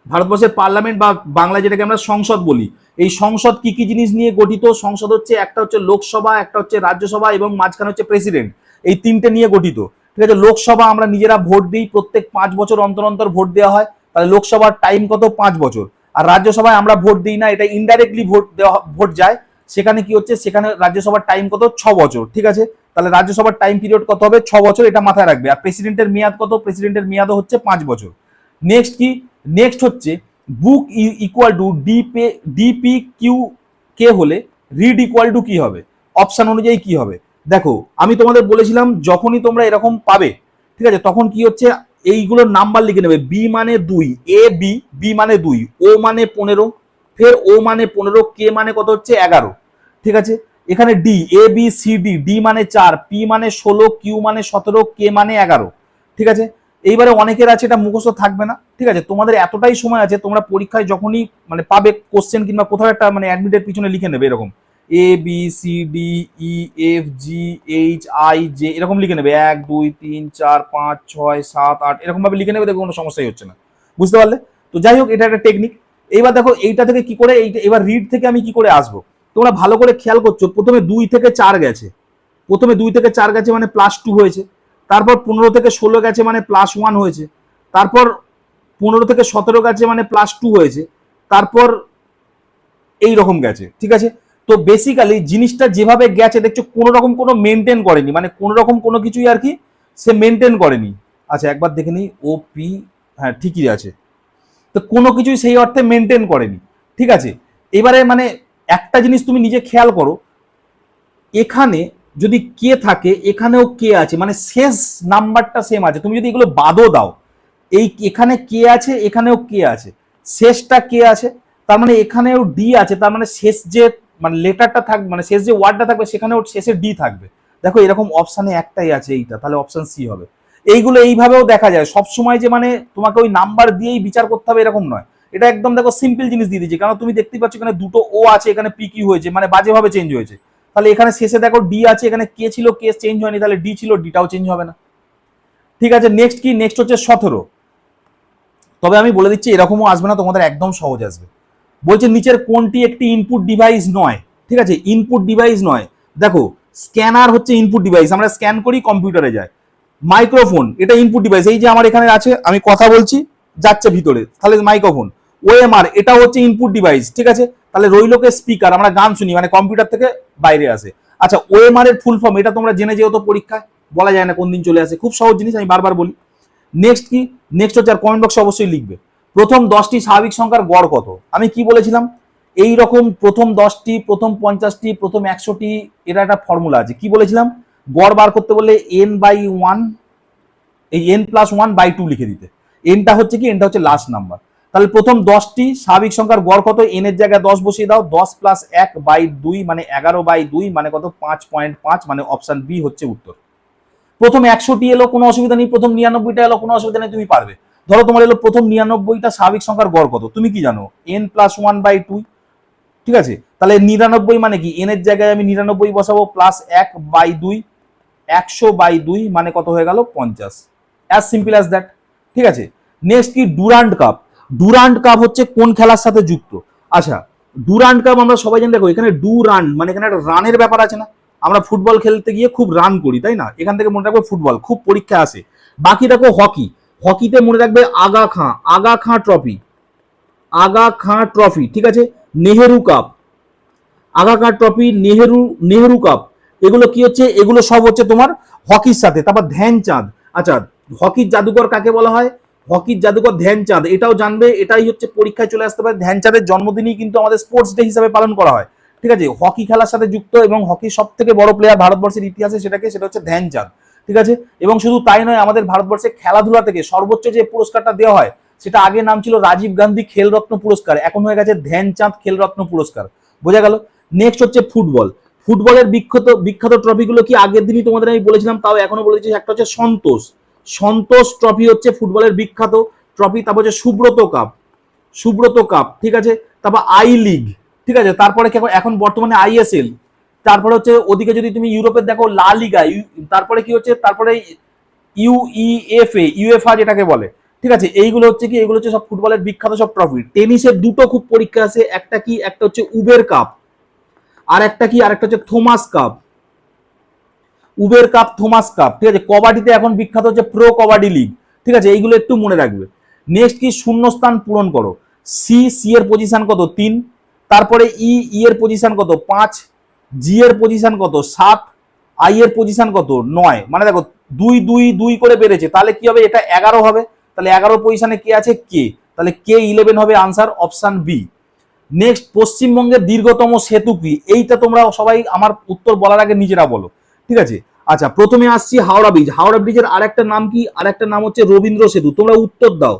ভারতবর্ষের পার্লামেন্ট বা বাংলায় যেটাকে আমরা সংসদ বলি। এই সংসদ কি কি জিনিস নিয়ে গঠিত? সংসদ হচ্ছে একটা হচ্ছে লোকসভা, একটা হচ্ছে রাজ্যসভা, এবং মাঝখানে হচ্ছে প্রেসিডেন্ট, এই তিনটে নিয়ে গঠিত, ঠিক আছে। লোকসভা আমরা নিজেরা ভোট দিই, প্রত্যেক 5 বছর অন্তর অন্তর ভোট দেওয়া হয়, তাহলে লোকসভার টাইম কত? 5 বছর। আর রাজ্যসভায় আমরা ভোট দিই না, এটা ইনডাইরেক্টলি ভোট যায়, সেখানে কি হচ্ছে? সেখানে রাজ্যসভার টাইম কত? 6 বছর, ঠিক আছে। তাহলে রাজ্যসভার টাইম পিরিয়ড কত হবে? 6 বছর, এটা মাথায় রাখবে। আর প্রেসিডেন্টের মেয়াদ কত? প্রেসিডেন্টের মেয়াদও হচ্ছে 5 বছর। নেক্সট কি? নেক্সট হচ্ছে বুক ইকুয়াল টু ডিপি কিউ কে হলে রিড ইকুয়াল টু কি হবে? অপশন অনুযায়ী কি হবে? দেখো, আমি তোমাদের বলেছিলাম যখনই তোমরা এরকম পাবে, ঠিক আছে, তখন কি হচ্ছে? এইগুলোর নাম্বার লিখে নেবে। বি মানে 2, এ বি, বি মানে 2, ও মানে 15, ফের ও মানে 15, কে মানে কত হচ্ছে? 11, ঠিক আছে। এখানে ডি, এ বি সি ডি, ডি মানে 4, পি মানে 16, কিউ মানে 17, কে মানে 11, ঠিক আছে। এইবারে অনেকের আছে এটা মুখস্থ থাকবে না, ঠিক আছে, তোমাদের এতটাই সময় আছে, তোমরা পরীক্ষায় যখনই মানে পাবে কোশ্চেন কিংবা কোথাও একটা মানে অ্যাডমিটের পিছনে লিখে নেবে এরকম A B C D E F G H I J, এরকম লিখে নেবে 1 2 3 4 5 6 7 8, এরকম ভাবে লিখে নেবে, দেখবে কোনো সমস্যাই হচ্ছে না, বুঝতে পারলে? তো যাই হোক, এটা একটা টেকনিক। এইবার দেখো এইটা থেকে কি করে, এইটা এবার রিড থেকে আমি কি করে আসবো? তোমরা ভালো করে খেয়াল করছো, প্রথমে 2 থেকে 4 গেছে, প্রথমে 2 থেকে 4 গেছে মানে +2 হয়েছে, তারপর 15 থেকে 16 গেছে মানে +1 হয়েছে, তারপর 15 থেকে 17 গেছে মানে +2 হয়েছে, তারপর এই রকম গেছে, ঠিক আছে। তো বেসিক্যালি জিনিসটা যেভাবে গেছে দেখছো, কোনো রকম কোনো মেনটেন করেনি, মানে কোনো রকম কোনো কিছুই আর কি সে মেনটেন করেনি। আচ্ছা একবার দেখে নিই, ও পি, হ্যাঁ ঠিকই আছে। তো কোনো কিছুই সেই অর্থে মেনটেন করেনি, ঠিক আছে। এবারে মানে একটা জিনিস তুমি নিজে খেয়াল করো, এখানে যদি কে থাকে এখানেও কে আছে, মানে শেষ নাম্বারটা সেম আছে। তুমি যদি এগুলো বাদও দাও, এই এখানে কে আছে এখানেও কে আছে, শেষটা কে আছে, তার মানে এখানেও ডি আছে, তার মানে শেষ যে মানে লেটারটা থাকবে, মানে শেষ যে ওয়ার্ডটা থাকবে সেখানেও শেষে ডি থাকবে। দেখো এরকম অপশানে একটাই আছে এইটা, তাহলে অপশন সি হবে। এইগুলো এইভাবেও দেখা যায়, সব সময় যে মানে তোমাকে ওই নাম্বার দিয়েই বিচার করতে হবে এরকম নয়। এটা একদম দেখো সিম্পল জিনিস দিয়ে দিয়েছে, কারণ তুমি দেখতেই পাচ্ছ এখানে দুটো ও আছে, এখানে পি কিউ হয়েছে, মানে বাজেভাবে চেঞ্জ হয়েছে। তাহলে এখানে শেষে দেখো ডি আছে, এখানে কে ছিল কে চেঞ্জ হয়নি, তাহলে ডি ছিল, ডিটাও চেঞ্জ হবে না। ঠিক আছে, নেক্সট কি, নেক্সট হচ্ছে 17। তবে আমি বলে দিচ্ছি এরকমও আসবে না, তোমাদের একদম সহজ আসবে। বলছে নিচের কোনটি একটি ইনপুট ডিভাইস নয়, ঠিক আছে, ইনপুট ডিভাইস নয়। দেখো স্ক্যানার হচ্ছে ইনপুট ডিভাইস, আমরা স্ক্যান করি কম্পিউটারে যায়। মাইক্রোফোন এটা ইনপুট ডিভাইস, এই যে আমার এখানে আছে আমি কথা বলছি যাচ্ছে ভিতরে, তাহলে মাইক্রোফোন। ওএমআর এটা হচ্ছে ইনপুট ডিভাইস, ঠিক আছে, তাহলে রইলোকে স্পিকার, আমরা গান শুনি মানে কম্পিউটার থেকে বাইরে আসে। আচ্ছা ওএমআর এর ফুল ফর্ম এটা তোমরা জেনে যেও তো পরীক্ষায়, বলা যায় না কোন দিন চলে আসে, খুব সহজ জিনিস আমি বারবার বলি। নেক্সট কি, নেক্সট হচ্ছে, আর কমেন্ট বক্সে অবশ্যই লিখবে, প্রথম 10টি স্বাভাবিক সংখ্যার গড় কত। আমি কি বলেছিলাম, এই রকম প্রথম 10টি, প্রথম 50টি, প্রথম 100টি, এটা একটা ফর্মুলা আছে। কি বলেছিলাম, গড় বার করতে বললে n/1, এই n+1/2 লিখে দিতে। এনটা হচ্ছে কি, এনটা হচ্ছে লাস্ট নাম্বার। তাহলে প্রথম 10টি স্বাভাবিক সংখ্যার গড় কত, এন এর জায়গায় 10 বসিয়ে দাও, 10 + 1/2 মানে 11/2 মানে কত, 5.5, মানে অপশন বি হচ্ছে উত্তর। প্রথম 100টি এলো কোনো অসুবিধা নেই, প্রথম 99টা এলো কোনো অসুবিধা নেই, তুমি পারবে। ধরো তোমার এলো প্রথম 99টা স্বাভাবিক সংখ্যার গড় কত, তুমি কি জানো, n+1/2, ঠিক আছে। তাহলে 99 মানে কি, এন এর জায়গায় আমি 99 বসাবো, +1/2, 100/2 মানে কত হয়ে গেল, 50। অ্যাজ সিম্পল অ্যাজ দ্যাট, ঠিক আছে। নেক্সট কি, ডুরান্ড কাপ। ডুরান্ড কাপ হচ্ছে কোন খেলার সাথে যুক্ত। আচ্ছা ডুরান্ড কাপ আমরা সবাই জানি, দেখো এখানে ডু রান মানে এখানে একটা রানের ব্যাপার আছে না, আমরা ফুটবল খেলতে গিয়ে খুব রান করি তাই না, এখান থেকে মনে রাখবে ফুটবল খুব পরীক্ষা আসে। বাকি দেখো হকি, হকিতে মনে রাখবে আগা খাঁ, আগা খাঁ ট্রফি, আগা খাঁ ট্রফি, ঠিক আছে। নেহেরু কাপ, আগা খাঁ ট্রফি, নেহেরু, নেহেরু কাপ, এগুলো কি হচ্ছে, এগুলো সব হচ্ছে তোমার হকির সাথে। তারপর ধ্যানচাঁদ, আচ্ছা হকির জাদুকর কাকে বলা হয়, হকির জাদুকর ধ্যানচাঁদ, এটাও জানবে, এটাই হচ্ছে পরীক্ষায় চলে আসতে পারে। ধ্যানচাঁদের জন্মদিনই কিন্তু আমাদের স্পোর্টস ডে হিসাবে পালন করা হয়, ঠিক আছে। হকি খেলার সাথে যুক্ত এবং হকির সব থেকে বড় প্লেয়ার ভারতবর্ষের ইতিহাসে সেটা হচ্ছে ধ্যানচাঁদ, ঠিক আছে। এবং শুধু তাই নয়, আমাদের ভারতবর্ষে খেলাধুলা থেকে সর্বোচ্চ যে পুরস্কারটা দেওয়া হয়, সেটা আগে নাম ছিল রাজীব গান্ধী খেলরত্ন পুরস্কার, এখন হয়ে গেছে ধ্যানচাঁদ খেলরত্ন পুরস্কার, বোঝা গেল। নেক্সট হচ্ছে ফুটবল। ফুটবলের বিখ্যাত বিখ্যাত ট্রফিগুলো কি আগের দিনই তোমাদের আমি বলেছিলাম, তাও এখনো বলেছি। একটা হচ্ছে সন্তোষ, সন্তোষ ট্রফি হচ্ছে ফুটবলের বিখ্যাত ট্রফি। তারপর হচ্ছে সুব্রত কাপ, সুব্রত কাপ, ঠিক আছে। তারপর আই লিগ, ঠিক আছে। তারপরে এখন বর্তমানে আইএসএল। তারপরে হচ্ছে ওদিকে যদি তুমি ইউরোপের দেখো লা লিগা, তারপরে কি হচ্ছে, তারপরে ইউইএফএ, ইউএফএ যেটাকে বলে, ঠিক আছে। এইগুলো হচ্ছে কি, এগুলো হচ্ছে সব ফুটবলের বিখ্যাত সব ট্রফি। টেনিসের দুটো খুব পরীক্ষা আছে, একটা কি, একটা হচ্ছে উবের কাপ, আর একটা কি, আর একটা হচ্ছে Thomas cup, Uber cup, Thomas cup, ঠিক আছে। কবাডিতে এখন বিখ্যাত হচ্ছে প্রো কবাডি লিগ, ঠিক আছে। এইগুলো একটু মনে রাখবে। নেক্সট কি, শূন্যস্থান পূরণ করো। সি এর পজিশন কত, 3, তারপরে ই এর পজিশন কত, 5, জি এর পজিশন কত, 7, আই এর পজিশন কত, 9, মানে দেখো 2 2 2 করে বেড়েছে, তাহলে কি হবে, এটা 11 হবে। তাহলে 11 পজিশনে কে আছে, কে, তাহলে কে 11 হবে আনসার, অপশন বি। নেক্সট, পশ্চিমবঙ্গের দীর্ঘতম সেতু কি, এইটা তোমরা সবাই আমার উত্তর বলার আগে নিজেরা বলো, ঠিক আছে। আচ্ছা প্রথমে আসছি হাওড়া ব্রিজ, হাওড়া ব্রিজের আরেকটা নাম কি, আরেকটা নাম হচ্ছে রবীন্দ্র সেতু, তোমরা উত্তর দাও,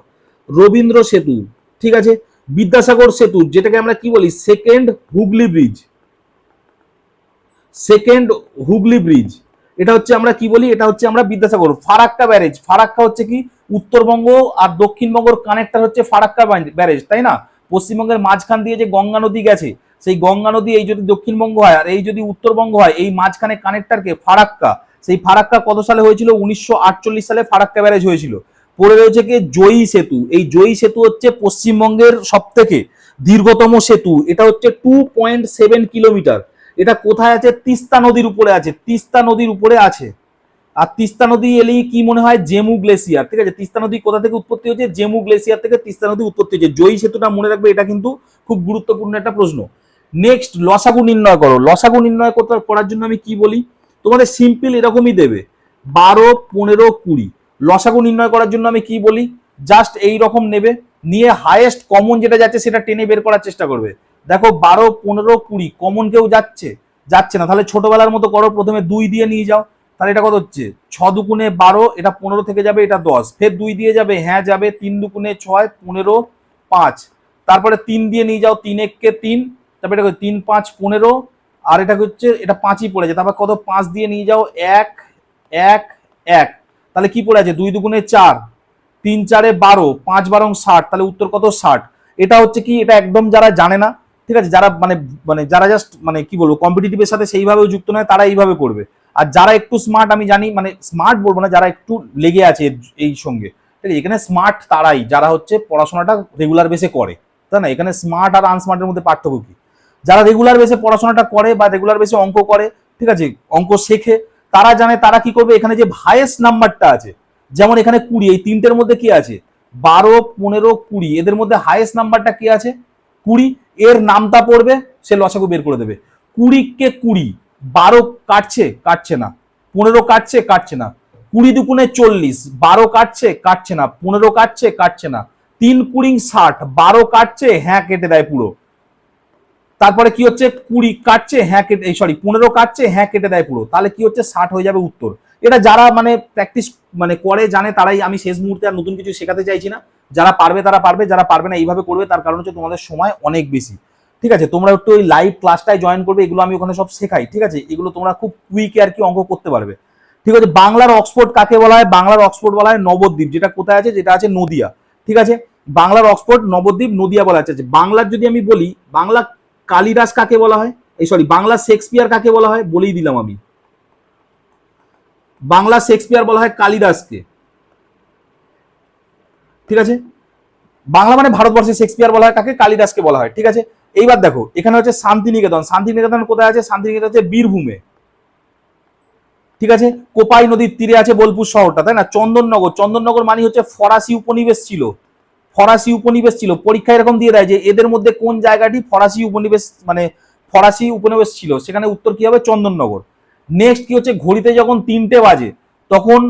রবীন্দ্র সেতু, ঠিক আছে। বিদ্যাসাগর সেতু যেটাকে আমরা কি বলি, second Hooghly bridge, second Hooghly bridge, এটা হচ্ছে আমরা কি বলি, এটা হচ্ছে আমরা বিদ্যাসাগর। ফারাক্কা ব্যারেজ, ফারাক্কা হচ্ছে কি, উত্তরবঙ্গ আর দক্ষিণবঙ্গের কানেক্টর হচ্ছে ফারাক্কা ব্যারেজ, তাই না। পশ্চিমবঙ্গের মাঝখান দিয়ে যে গঙ্গা নদী গেছে, সেই গঙ্গা নদী এই যদি দক্ষিণবঙ্গ হয় আর এই যদি উত্তরবঙ্গ হয়, এই মাঝখানে কানেক্টরকে ফারাক্কা। সেই ফারাক্কা কত সালে হয়েছিল, 1948 সালে ফারাক্কা ব্যারেজ হয়েছিল। পড়ে রয়েছে কি, জয়ী সেতু, এই জয়ী সেতু হচ্ছে পশ্চিমবঙ্গের সব থেকে দীর্ঘতম সেতু, এটা হচ্ছে 2.7 কিলোমিটার। এটা কোথায় আছে, তিস্তা নদীর উপরে আছে, তিস্তা নদীর উপরে আছে। আর তিস্তা নদী এলেই কি মনে হয়, জেমু গ্লেসিয়ার, ঠিক আছে। তিস্তা নদী কোথা থেকে উৎপত্তি হচ্ছে, জেমু গ্লেসিয়ার থেকে তিস্তা নদী উৎপত্তি হচ্ছে। জয়ী সেতুটা মনে রাখবে, এটা কিন্তু খুব গুরুত্বপূর্ণ একটা প্রশ্ন। নেক্সট, লসাগু নির্ণয় করো। লসাগু নির্ণয় করার জন্য আমি কি বলি, তোমাদের সিম্পল এরকমই দেবে, 12, 15, 20। লসাগু নির্ণয় করার জন্য আমি কি বলি, জাস্ট এই রকম নেবে, নিয়ে হাইয়েস্ট কমন যেটা যাচ্ছে সেটা টেনে বের করার চেষ্টা করবে। দেখো 12, 15, 20 কমন কেউ যাচ্ছে না, তাহলে ছোটবেলার মতো করো, প্রথমে 2 দিয়ে নিয়ে যাও, তাহলে এটা কত হচ্ছে 6 দুগুণে 12, এটা 15 থেকে যাবে, এটা 10, ফের 2 দিয়ে যাবে, হ্যাঁ যাবে, 3 দুগুণে 6, 15, 5, তারপরে 3 দিয়ে নিয়ে যাও, 3 এককে 3, তারপরে এটা 3, 5, 15, আর এটা হচ্ছে এটা 5ই পড়ে যায়, তারপর কত 5 দিয়ে নিয়ে যাও, 1, 1, 1, তাহলে কি পড়ে আছে 2 দুগুণে 4, 3 4-এ 12, 5 12 60, তাহলে উত্তর কত 60। এটা হচ্ছে কি, এটা একদম যারা জানে না, ঠিক আছে, যারা মানে মানে যারা জাস্ট মানে কি বলবো কম্পিটিটিভের সাথে সেইভাবে যুক্ত নয়, তারা এইভাবে করবে। আর যারা একটু স্মার্ট, আমি জানি মানে স্মার্ট বলবো না, যারা একটু লেগে আছে এই সঙ্গে, ঠিক আছে, এখানে স্মার্ট তারাই যারা হচ্ছে পড়াশোনাটা রেগুলার বেসে করে, তাই না? এখানে স্মার্ট আর আনস্মার্টের মধ্যে পার্থক্য কি? যারা রেগুলার বেসে পড়াশোনাটা করে বা রেগুলার বেসে অঙ্ক করে, ঠিক আছে, অঙ্ক শেখে, তারা জানে তারা কি করবে, এখানে যে হাইয়েস্ট নাম্বারটা আছে, যেমন এখানে 20, এই তিনটের মধ্যে কি আছে 12, 15, 20, এদের মধ্যে হাইয়েস্ট নাম্বারটা কি আছে 20, এর নামটা পড়বে, সে লসাগু বের করে দেবে। 20 কে 20, 12 কাটছে না, 15 কাটছে না, 20 দুগুণে 40, 12 কাটছে না, 15 কাটছে না, 3 20 60, 12 কাটছে, হ্যাঁ কেটে দেয় পুরো। তারপরে কি হচ্ছে 20 কাটছে, হ্যাঁ কেটে, 15 কাটছে, হ্যাঁ কেটে দেয় পুরো, তাহলে কি হচ্ছে 60 হয়ে যাবে উত্তর। এটা যারা মানে প্র্যাকটিস মানে করে জানে তারাই, আমি শেষ মুহূর্তে আর নতুন কিছু শেখাতে চাইছি না, যারা পারবে তারা পারবে, যারা পারবে না এইভাবে করবে, তার কারণ হচ্ছে তোমাদের সময় অনেক বেশি, ঠিক আছে, তোমরা একটু ওই লাইভ ক্লাসটায় জয়েন করবে, এগুলো আমি ওখানে সব শেখাই, ঠিক আছে, এগুলো তোমরা খুব কুইকে আর কি অঙ্ক করতে পারবে, ঠিক আছে। বাংলার অক্সফোর্ড কাকে বলা হয়? বাংলার অক্সফোর্ড বলা হয় নবদ্বীপ, যেটা কোথায় আছে, যেটা আছে নদিয়া, ঠিক আছে, বাংলার অক্সফোর্ড নবদ্বীপ নদিয়া বলা আছে। বাংলার যদি আমি বলি, বাংলা কালিদাস কাকে বলা হয়, বাংলা শেক্সপিয়ার কাকে বলা হয়, বলেই দিলাম আমি, বাংলা শেক্সপিয়ার বলা হয় কালিদাসকে, ঠিক আছে, বাংলা মানে ভারতবর্ষের শেক্সপিয়ার বলা হয় কাকে, কালিদাসকে বলা হয়, ঠিক আছে। এইবার দেখো এখানে হচ্ছে শান্তিনিকেতন, শান্তিনিকেতন কোথায় আছে, শান্তিনিকেতন হচ্ছে বীরভূমে, ঠিক আছে, কোপাই নদীর তীরে আছে বোলপুর শহরটা, তাই না। চন্দননগর, চন্দননগর মানে হচ্ছে ফরাসি উপনিবেশ ছিল, ফরাসি উপনিবেশ ছিল, পরীক্ষা এরকম দিয়ে দেয় যে এদের মধ্যে কোন জায়গাটি ফরাসি উপনিবেশ মানে ফরাসি উপনিবেশ ছিল, সেখানে উত্তর কি হবে চন্দননগর। নেক্সট কি হচ্ছে, ঘড়িতে যখন 3টে বাজে তখন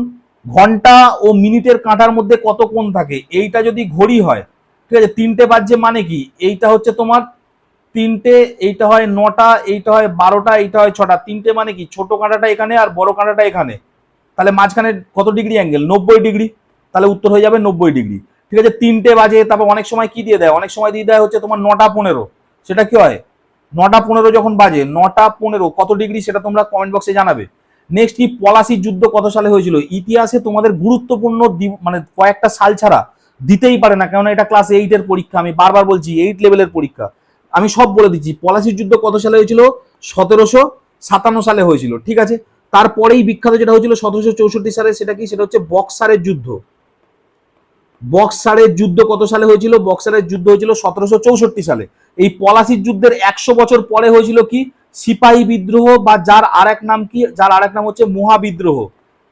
ঘন্টা ও মিনিটের কাঁটার মধ্যে কত কোণ থাকে, এইটা যদি ঘড়ি হয়, ঠিক আছে, 3টে বাজছে মানে কি, এইটা হচ্ছে তোমার 3টে, এইটা হয় 9টা, এইটা হয় 12টা, এইটা হয় 6টা, 3টে মানে কি ছোট কাঁটাটা এখানে আর বড় কাঁটাটা এখানে, তাহলে মাঝখানে কত ডিগ্রি অ্যাঙ্গেল 90 ডিগ্রি, তাহলে উত্তর হয়ে যাবে 90 ডিগ্রি, ঠিক আছে। 3টে বাজে, তারপর অনেক সময় কি দিয়ে দেয়, অনেক সময় দিয়ে দেয় হচ্ছে তোমার 9টা 15, সেটা কি হয় 9টা 15 যখন বাজে, 9টা 15 কত ডিগ্রি সেটা তোমরা কমেন্ট বক্সে জানাবে। নেক্সট কি, পলাশির যুদ্ধ কত সালে হয়েছিল, ইতিহাসে তোমাদের গুরুত্বপূর্ণ মানে কয়েকটা সাল ছাড়া দিতেই পারে না, কেননা এটা ক্লাস 8-এর পরীক্ষা, আমি বারবার বলছি 8 লেভেলের পরীক্ষা, আমি সব বলে দিচ্ছি। পলাশির যুদ্ধ কত সালে হয়েছিল, 1757 সালে হয়েছিল, ঠিক আছে। তারপরেই বিখ্যাত যেটা হয়েছিল 1764 সালে, সেটা কি, সেটা হচ্ছে বক্সারের যুদ্ধ। বক্সারের যুদ্ধ কত সালে হয়েছিল, বক্সারের যুদ্ধ হয়েছিল 1764 সালে। এই পলাশির যুদ্ধের 100 বছর পরে হয়েছিল কি, সিপাহী বিদ্রোহ, বা যার আরেক নাম কি, যার আরেক নাম হচ্ছে মহাবিদ্রোহ,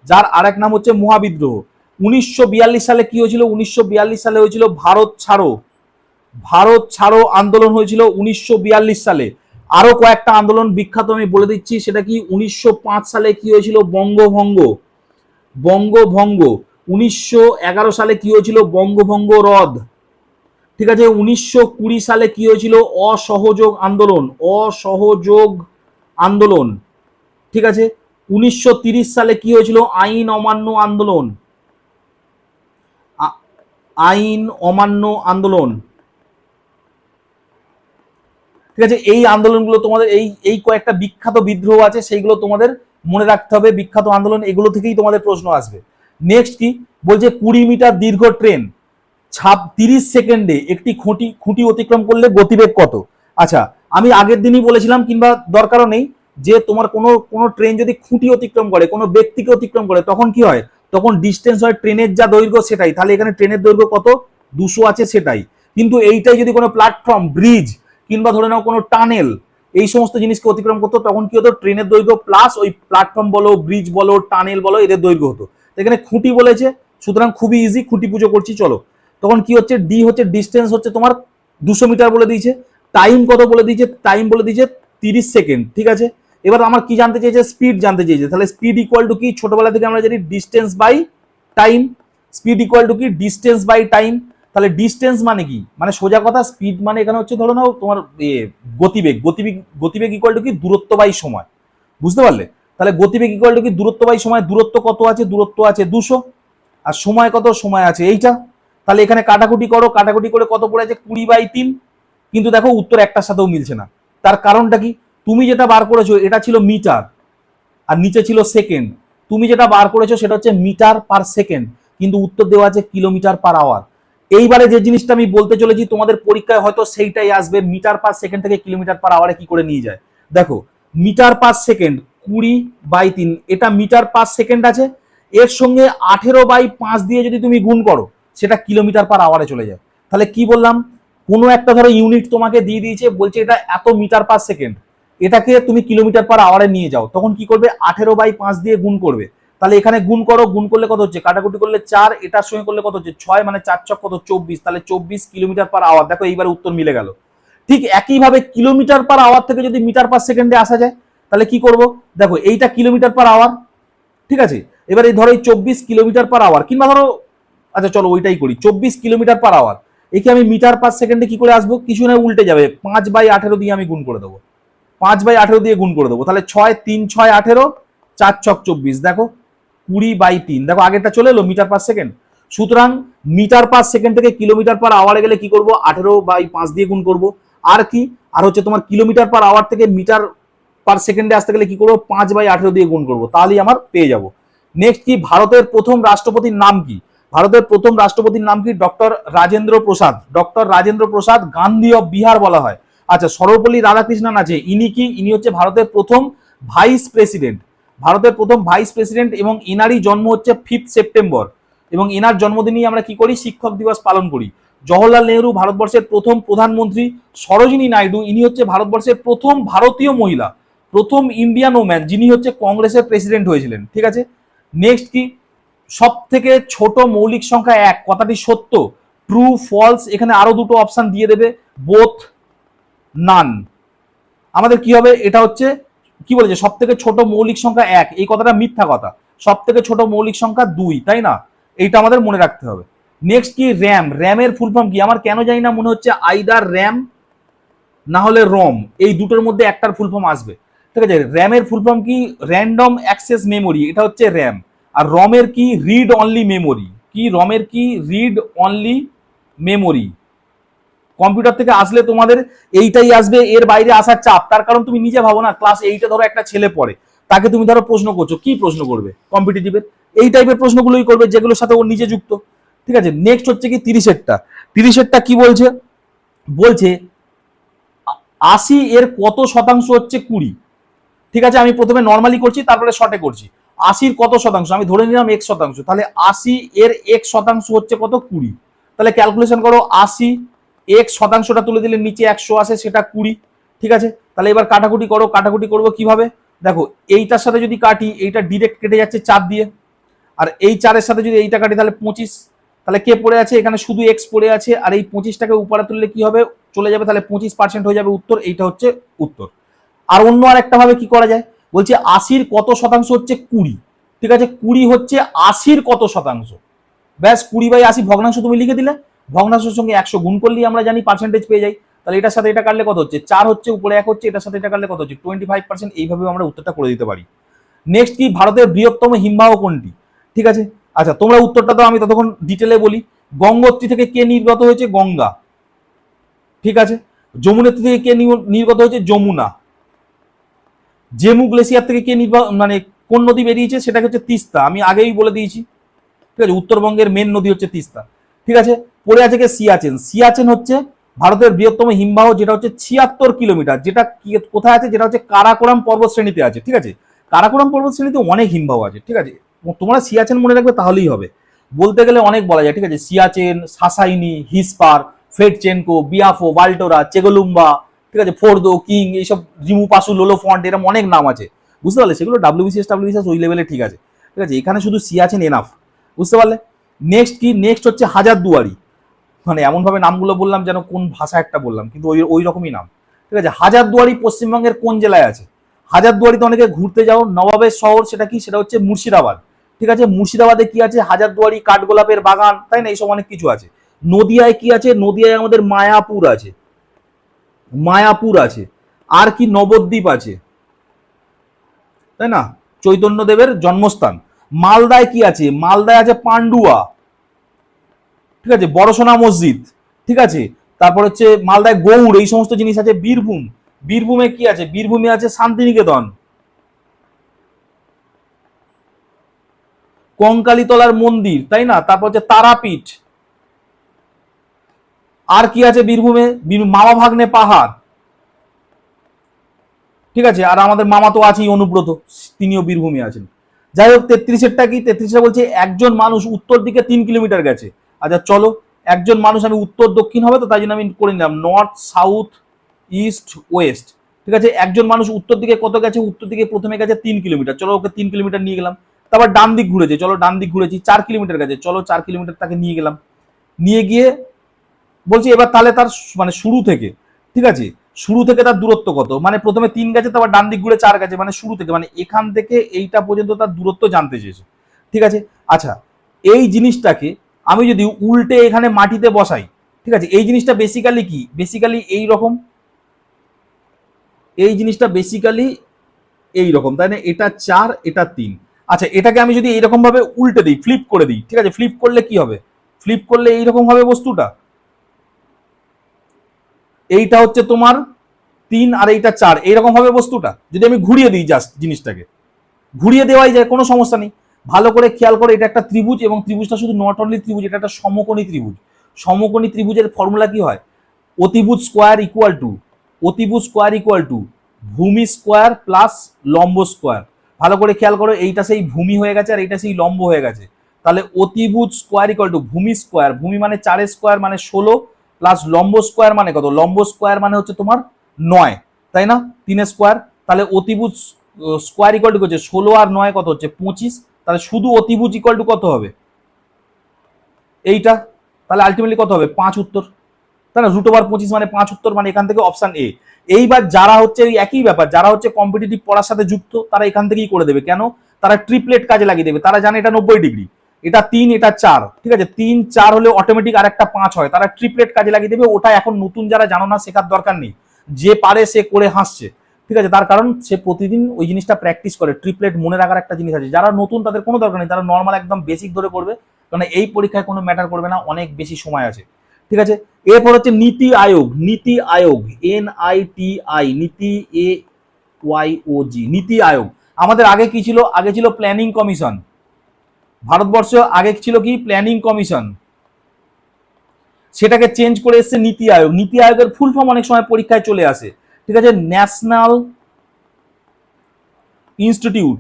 যার আরেক নাম হচ্ছে মহাবিদ্রোহ। 1942 সালে কি হয়েছিল, 1942 সালে হয়েছিল ভারত ছাড়ো, ভারত ছাড়ো আন্দোলন হয়েছিল 1942 সালে। আরো কয়েকটা আন্দোলন বিখ্যাত আমি বলে দিচ্ছি, সেটা কি, 1905 সালে কি হয়েছিল, বঙ্গভঙ্গ, বঙ্গভঙ্গ। 1911 সালে কি হয়েছিল, বঙ্গভঙ্গ রদ, ঠিক আছে। 1920 সালে কি হয়েছিল, অসহযোগ আন্দোলন, অসহযোগ আন্দোলন, ঠিক আছে। 1930 সালে কি হয়েছিল, আইন অমান্য আন্দোলন, আইন অমান্য আন্দোলন, ঠিক আছে। এই আন্দোলনগুলো তোমাদের এই এই কয়েকটা বিখ্যাত বিদ্রোহ আছে, সেইগুলো তোমাদের মনে রাখতে হবে, বিখ্যাত আন্দোলন, এগুলো থেকেই তোমাদের প্রশ্ন আসবে। নেক্সট কি বলছে, 20 মিটার দীর্ঘ ট্রেন 30 সেকেন্ডে একটি খুঁটি অতিক্রম করলে গতিবেগ কত। আচ্ছা, আমি আগের দিনই বলেছিলাম, কিংবা দরকারও নেই, যে তোমার কোনো ট্রেন যদি খুঁটি অতিক্রম করে, কোনো ব্যক্তিকে অতিক্রম করে, তখন কি হয়, তখন ডিস্টেন্স হয় ট্রেনের যা দৈর্ঘ্য সেটাই, তাহলে এখানে ট্রেনের দৈর্ঘ্য কত 200 আছে সেটাই। কিন্তু এইটাই যদি কোনো প্ল্যাটফর্ম, ব্রিজ, কিংবা ধরে নাও কোনো টানেল, এই সমস্ত জিনিসকে অতিক্রম করতো, তখন কি হতো, ট্রেনের দৈর্ঘ্য প্লাস ওই প্ল্যাটফর্ম বলো, ব্রিজ বলো, টানেল বলো, এদের দৈর্ঘ্য হতো। এখানে খুঁটি বলেছে, সুতরাং খুবই ইজি, খুঁটি পুজো করছি চলো। তখন কি হচ্ছে, ডি হচ্ছে ডিস্টেন্স হচ্ছে তোমার 200 মিটার বলে দিয়েছে, টাইম কত বলে দিয়েছে, টাইম বলে দিয়েছে 30 সেকেন্ড, ঠিক আছে। এবার আমার কি জানতে চেয়েছে, স্পিড জানতে চেয়েছে। তাহলে স্পিড ইকুয়াল টু কি, ছোটবেলা থেকে আমরা জানি distance by time. Speed equal to কি, ডিস্টেন্স বাই টাইম। তাহলে ডিস্টেন্স মানে কি, মানে সোজা কথা স্পিড মানে এখানে হচ্ছে ধরো নাও তোমার গতিবেগ, গতিবেগ ইকুয়াল টু কি, দূরত্ব বাই সময়। বুঝতে পারলে? তাহলে গতিবেগ ইকুয়াল টু কি, দূরত্ব বাই সময়। দূরত্ব কত আছে, দূরত্ব আছে 200, আর সময় কত, সময় আছে এইটা। তাহলে এখানে কাটাকুটি করো, কাটাকুটি করে কত পড়ে আছে, 20/3। কিন্তু দেখো উত্তর একটার সাথেও মিলছে না। তার কারণটা কি, তুমি যেটা বার করেছো এটা ছিল মিটার আর নিচে ছিল সেকেন্ড। তুমি যেটা বার করেছো সেটা হচ্ছে মিটার পার সেকেন্ড, কিন্তু উত্তর দেওয়া আছে কিলোমিটার পার আওয়ার। এইবারে যে জিনিসটা আমি বলতে চলেছি তোমাদের পরীক্ষায় হয়তো সেইটাই আসবে, মিটার পার সেকেন্ড থেকে কিলোমিটার পার আওয়ারে কি করে নিয়ে যায়। দেখো মিটার পার সেকেন্ড 20/3, এটা মিটার পার সেকেন্ড আছে, এর সঙ্গে 18/5 দিয়ে যদি তুমি গুণ করো সেটা কিলোমিটার পার আওয়ারে চলে যায়। তাহলে কি বললাম, কোনো একটা ধরো ইউনিট তোমাকে দিয়ে দিয়েছে, বলছে এটা এত মিটার পার সেকেন্ড, এটাকে তুমি কিলোমিটার পার আওয়ারে নিয়ে যাও, তখন কি করবে, 18/5 দিয়ে গুণ করবে। তাহলে এখানে গুণ করো, গুণ করলে কত হচ্ছে, কাটাকুটি করলে 4, এটার সঙ্গে করলে কত হচ্ছে 6, মানে 4 ছক কত 24, তাহলে 24 কিলোমিটার পার আওয়ার। দেখো এইবারে উত্তর মিলে গেল। ঠিক একইভাবে কিলোমিটার পার আওয়ার থেকে যদি মিটার পার সেকেন্ডে আসা যায় তাহলে কি করব, দেখো এইটা কিলোমিটার পার আওয়ার, ঠিক আছে। এবার এই ধরো 24 কিলোমিটার পার আওয়ার, কিংবা ধরো আচ্ছা চলো ওইটাই করি, 24 কিলোমিটার পার আওয়ার, একে আমি মিটার পার সেকেন্ডে কি করে আসবো, কিছু না উল্টে যাবে, 5/18 দিয়ে আমি গুণ করে দেবো, 5/18 দিয়ে গুণ করে দেবো। তাহলে 6 3 6 18, 4 ছক 24, দেখো 20/3, দেখো আগেরটা চলে এলো মিটার পার সেকেন্ড। সুতরাং মিটার পার সেকেন্ড থেকে কিলোমিটার পার আওয়ারে গেলে কি করব, 18/5 দিয়ে গুণ করব। আর কি, আর হচ্ছে তোমার কিলোমিটার পার আওয়ার থেকে মিটার পার সেকেন্ডে আসতে গেলে কি করবো, 5/18 দিয়ে গুণ করবো, তাহলেই আমার পেয়ে যাব। নেক্সট কি, ভারতের প্রথম রাষ্ট্রপতির নাম কি, ভারতের প্রথম রাষ্ট্রপতির নাম কি, doctor Rajendra Prasad. Doctor Rajendra Prasad, Gandhi of Bihar বলা হয়। আচ্ছা সর্বপল্লী রাধাকৃষ্ণন আছে, ইনি কি, ইনি হচ্ছে ভারতের প্রথম ভাইস প্রেসিডেন্ট, ভারতের প্রথম ভাইস প্রেসিডেন্ট, এবং এনারই জন্ম হচ্ছে 5 সেপ্টেম্বর, এবং এনার জন্মদিনই আমরা কি করি, শিক্ষক দিবস পালন করি। জওহরলাল নেহরু ভারতবর্ষের প্রথম প্রধানমন্ত্রী। সরোজিনী নাইডু, ইনি হচ্ছে ভারতবর্ষের প্রথম ভারতীয় মহিলা, প্রথম ইন্ডিয়ান ওম্যান যিনি হচ্ছে কংগ্রেসের প্রেসিডেন্ট হয়েছিলেন, ঠিক আছে। নেক্সট কি, সব থেকে ছোট মৌলিক সংখ্যা 1, কথাটি সত্য, ট্রু ফলস, এখানে আরো দুটো অপশন দিয়ে দেবে, বোথ, নান। আমাদের কি হবে, এটা হচ্ছে কি বলেছে, সব থেকে ছোট মৌলিক সংখ্যা 1, এই কথাটা মিথ্যা কথা, সব থেকে ছোট মৌলিক সংখ্যা 2, তাই না, এইটা আমাদের মনে রাখতে হবে। নেক্সট কি, র্যাম, র্যামের ফুল ফর্ম কি, আমার কেন জানি না মনে হচ্ছে আইদার র্যাম না হলে রম, এই দুটোর মধ্যে একটার ফুল ফর্ম আসবে, ঠিক আছে। র্যামের ফুল ফর্ম কি, র্যান্ডম অ্যাক্সেস মেমোরি, এটা হচ্ছে র্যাম। আর রমের কি, রিড অনলি মেমোরি, কি রমের কি, রিড অনলি মেমোরি। কম্পিউটার থেকে আসলে তোমাদের এইটাই আসবে, এর বাইরে আসার চাপ, তার কারণ তুমি নিজে ভাবো না, ক্লাস 8-এ ধরো একটা ছেলে পড়ে, তাকে তুমি ধরো প্রশ্ন করছো, কি প্রশ্ন করবে, কম্পিটিটিভের এই টাইপের প্রশ্নগুলোই করবে যেগুলোর সাথে ও নিজে যুক্ত, ঠিক আছে। নেক্সট হচ্ছে কি 30-এরটা, 30-এরটা কি বলছে, বলছে 80 এর কত শতাংশ হচ্ছে 20, ঠিক আছে। আমি প্রথমে নর্মালি করছি তারপরে শর্টে করছি। 80-র কত শতাংশ, আমি ধরে নিলাম 1 শতাংশ, তাহলে 80 এর 1 শতাংশ হচ্ছে কত, 20। তাহলে ক্যালকুলেশন করো, 80 1 শতাংশটা তুলে দিলে নিচে 100 আসে, সেটা 20, ঠিক আছে। তাহলে এবার কাটাকুটি করো, কাটাকুটি করবো কিভাবে, দেখো এইটার সাথে যদি কাটি, এইটা ডিরেক্ট কেটে যাচ্ছে 4 দিয়ে, আর এই 4-এর সাথে যদি এইটা কাটি তাহলে 25, তাহলে কে পড়ে আছে, এখানে শুধু এক্স পড়ে আছে, আর এই 25টাকে উপরে তুললে কি হবে, চলে যাবে, তাহলে 25% হয়ে যাবে উত্তর, এইটা হচ্ছে উত্তর। আর অন্য আর একটা ভাবে কি করা যায়, বলছে 80-র কত শতাংশ হচ্ছে 20, ঠিক আছে, 20 হচ্ছে 80-র কত শতাংশ, ব্যাস 20/80 ভগ্নাংশ তুমি লিখে দিলে, ভগ্নাংশের সঙ্গে 100 গুণ করলেই আমরা জানি পার্সেন্টেজ পেয়ে যাই। তাহলে এটার সাথে এটা কাটলে কত হচ্ছে, 4 হচ্ছে, উপরে 1 হচ্ছে, এটার সাথে এটা কাটলে কত হচ্ছে 25%, এইভাবে আমরা উত্তরটা করে দিতে পারি। নেক্সট কি, ভারতের বৃহত্তম হিমবাহ কোনটি, ঠিক আছে। আচ্ছা তোমরা উত্তরটা দাও, আমি ততক্ষণ ডিটেলে বলি। গঙ্গোত্রী থেকে কে নির্গত হয়েছে, গঙ্গা, ঠিক আছে। যমুনেত্রী থেকে কে নির্গত হয়েছে, যমুনা। জেমু গ্লেসিয়ার থেকে কে মানে কোন নদী বেরিয়েছে, সেটা হচ্ছে তিস্তা, আমি আগেই বলে দিয়েছি, ঠিক আছে। উত্তরবঙ্গের মেন নদী হচ্ছে তিস্তা, ঠিক আছে। পড়ে আছে কে, সিয়াচেন। সিয়াচেন হচ্ছে ভারতের বৃহত্তম হিমবাহ, যেটা হচ্ছে 76 কিলোমিটার, যেটা কোথায় আছে, যেটা হচ্ছে কারাকোরাম পর্বত শ্রেণীতে আছে, ঠিক আছে। কারাকোরাম পর্বত শ্রেণীতে অনেক হিমবাহ আছে, ঠিক আছে। তোমরা সিয়াচেন মনে রাখবে তাহলেই হবে, বলতে গেলে অনেক বলা যায়, ঠিক আছে। সিয়াচেন, সাসাইনি, হিসপার, ফেডচেনকো, বিয়াফো, বাল্টোরা, চেগোলুম্বা, ঠিক আছে, ফোর্দো, কিং, এইসব রিমু পাসু, লোলো ফন্ট, এরকম অনেক নাম আছে, বুঝতে পারলে, সেগুলো ডাব্লিউবিসিএস ওই লেভেলে, ঠিক আছে, ঠিক আছে। এখানে শুধু সিয়াচেন এনাফ, বুঝতে পারলে। নেক্সট কি, নেক্সট হচ্ছে হাজারদুয়ারি, মানে এমন ভাবে নামগুলো বললাম যেন কোন ভাষা একটা বললাম, কিন্তু ওই রকমই নাম, ঠিক আছে। হাজারদুয়ারি পশ্চিমবঙ্গের কোন জেলায় আছে, হাজারদুয়ারিতে অনেকে ঘুরতে যাও, নবাবের শহর সেটা কি, সেটা হচ্ছে মুর্শিদাবাদ। ঠিক আছে, মুর্শিদাবাদে কি আছে, হাজারদুয়ারি, কাঠগোলাপের বাগান, তাই না, এইসব অনেক কিছু আছে। নদিয়ায় কি আছে, নদিয়ায় আমাদের মায়াপুর আছে, মায়াপুর আছে। আর কি, নবদ্বীপ আছে, তাই না, চৈতন্যদেবের জন্মস্থান। মালদায় কি আছে, মালদায় আছে পান্ডুয়া, ঠিক আছে, বড়সোনা মসজিদ, ঠিক আছে। তারপর হচ্ছে মালদায় গৌড়, এই সমস্ত জিনিস আছে। বীরভূম, বীরভূমে কি আছে, বীরভূমে আছে শান্তিনিকেতন, কঙ্কালীতলার মন্দির, তাই না। তারপর হচ্ছে তারাপীঠ। আর কি আছে বীরভূমে, মামা ভাগ্নে পাহাড়, ঠিক আছে। আর আমাদের মামা তো আছেই অনুব্রত, তিনিও বীরভূমে আছেন। যাই হোক, 33-এরটা কি, 33-এ বলছে একজন মানুষ উত্তর দিকে 3 কিলোমিটার গেছে। আচ্ছা চলো, একজন মানুষ, আমি উত্তর দক্ষিণ হবে তো তাই জন্য আমি করে নিলাম নর্থ সাউথ ইস্ট ওয়েস্ট, ঠিক আছে। একজন মানুষ উত্তর দিকে কত গেছে, উত্তর দিকে প্রথমে গেছে 3 কিলোমিটার, চলো ওকে 3 কিলোমিটার নিয়ে গেলাম। তারপর ডান দিক ঘুরেছে, চলো ডান দিক ঘুরেছি, 4 কিলোমিটার গেছে, চলো 4 কিলোমিটার তাকে নিয়ে গেলাম। নিয়ে গিয়ে বলছি এবার তাহলে তার মানে শুরু থেকে, ঠিক আছে, শুরু থেকে তার দূরত্ব কত, মানে প্রথমে 3 গেছে, তারপর ডান দিক ঘুরে 4 গেছে, মানে শুরু থেকে, মানে এখান থেকে এইটা পর্যন্ত তার দূরত্ব জানতে চেয়েছে, ঠিক আছে। আচ্ছা, এই জিনিসটাকে আমি যদি উল্টে এখানে মাটিতে বসাই, ঠিক আছে, এই জিনিসটা বেসিক্যালি কি, বেসিক্যালি এই রকম, এই জিনিসটা বেসিক্যালি এই রকম, তাই না, এটা 4 এটা 3। আচ্ছা, এটাকে আমি যদি এইরকম ভাবে উল্টে দিই, ফ্লিপ করে দিই, ঠিক আছে, ফ্লিপ করলে কি হবে, ফ্লিপ করলে এইরকম হবে বস্তুটা, এইটা হচ্ছে তোমার 3 আর এইটা 4, এইরকম হবে বস্তুটা। যদি আমি ঘুরিয়ে দিই জাস্ট জিনিসটাকে, ঘুরিয়ে দেওয়াই যায়, কোনো সমস্যা নেই। ভালো করে খেয়াল করে, এটা একটা ত্রিভুজ, এবং ত্রিভুজটা শুধু নট অনলি ত্রিভুজ, এটা একটা সমকোণী ত্রিভুজ। সমকোণী ত্রিভুজের ফর্মুলা কি হয়, অতিভুজ স্কোয়ার ইকুয়াল টু, অতিভুজ স্কোয়ার ইকুয়াল টু ভূমি স্কোয়ার প্লাস লম্ব স্কোয়ার। ভালো করে খেয়াল করো, এইটা সেই ভূমি হয়ে গেছে আর এইটা সেই লম্ব হয়ে গেছে। তাহলে অতিভুজ স্কোয়ার ইকুয়াল টু ভূমি স্কোয়ার, ভূমি মানে 4 স্কোয়ার মানে 16, প্লাস লম্ব স্কোয়ার মানে কত, লম্ব স্কোয়ার মানে হচ্ছে তোমার 9, তাই না, 3 স্কোয়ার। তাহলে অতিভুজ স্কোয়ার ইকুয়াল টু হচ্ছে 16 আর 9 কত হচ্ছে 25। তাহলে শুধু অতিভুজ ইকুয়াল টু কত হবে, এইটা। তাহলে আলটিমেটলি কত হবে, 5 উত্তর, তাই না, √25 মানে 5 উত্তর, মানে এখান থেকে অপশন এ। এইবার যারা হচ্ছে ওই একই ব্যাপার, যারা হচ্ছে কম্পিটিটিভ পড়ার সাথে যুক্ত, তারা এখান থেকেই করে দেবে। কেন, তারা ট্রিপলেট কাজে লাগিয়ে দেবে, তারা জানে এটা 90 ডিগ্রি, এটা 3 এটা 4, ঠিক আছে, 3 4 হলে অটোমেটিক আর একটা 5 হয়, তারা ট্রিপলেট কাজে লাগিয়ে দেবে। ওটা এখন নতুন যারা জানো না, শেখার দরকার নেই, যে পারে সে করে হাসছে, ঠিক আছে। তার কারণ সে প্রতিদিন ওই জিনিসটা প্র্যাকটিস করে। ট্রিপলেট মনে রাখার একটা জিনিস আছে, যারা নতুন তাদের কোনো দরকার নেই, তারা নর্মাল একদম বেসিক ধরে করবে, কারণ এই পরীক্ষায় কোনো ম্যাটার করবে না, অনেক বেশি সময় আছে, ঠিক আছে। এরপর হচ্ছে নীতি আয়োগ, নীতি আয়োগ, NITI, নীতি AYOG, নীতি আয়োগ। আমাদের আগে কি ছিল, আগে ছিল প্ল্যানিং কমিশন, ভারতবর্ষ আগে ছিল কি প্ল্যানিং কমিশন, সেটাকে চেঞ্জ করে এসছে নীতি আয়োগ। নীতি আয়োগের ফুল ফর্ম অনেক সময় পরীক্ষায় চলে আসে, ঠিক আছে, national institute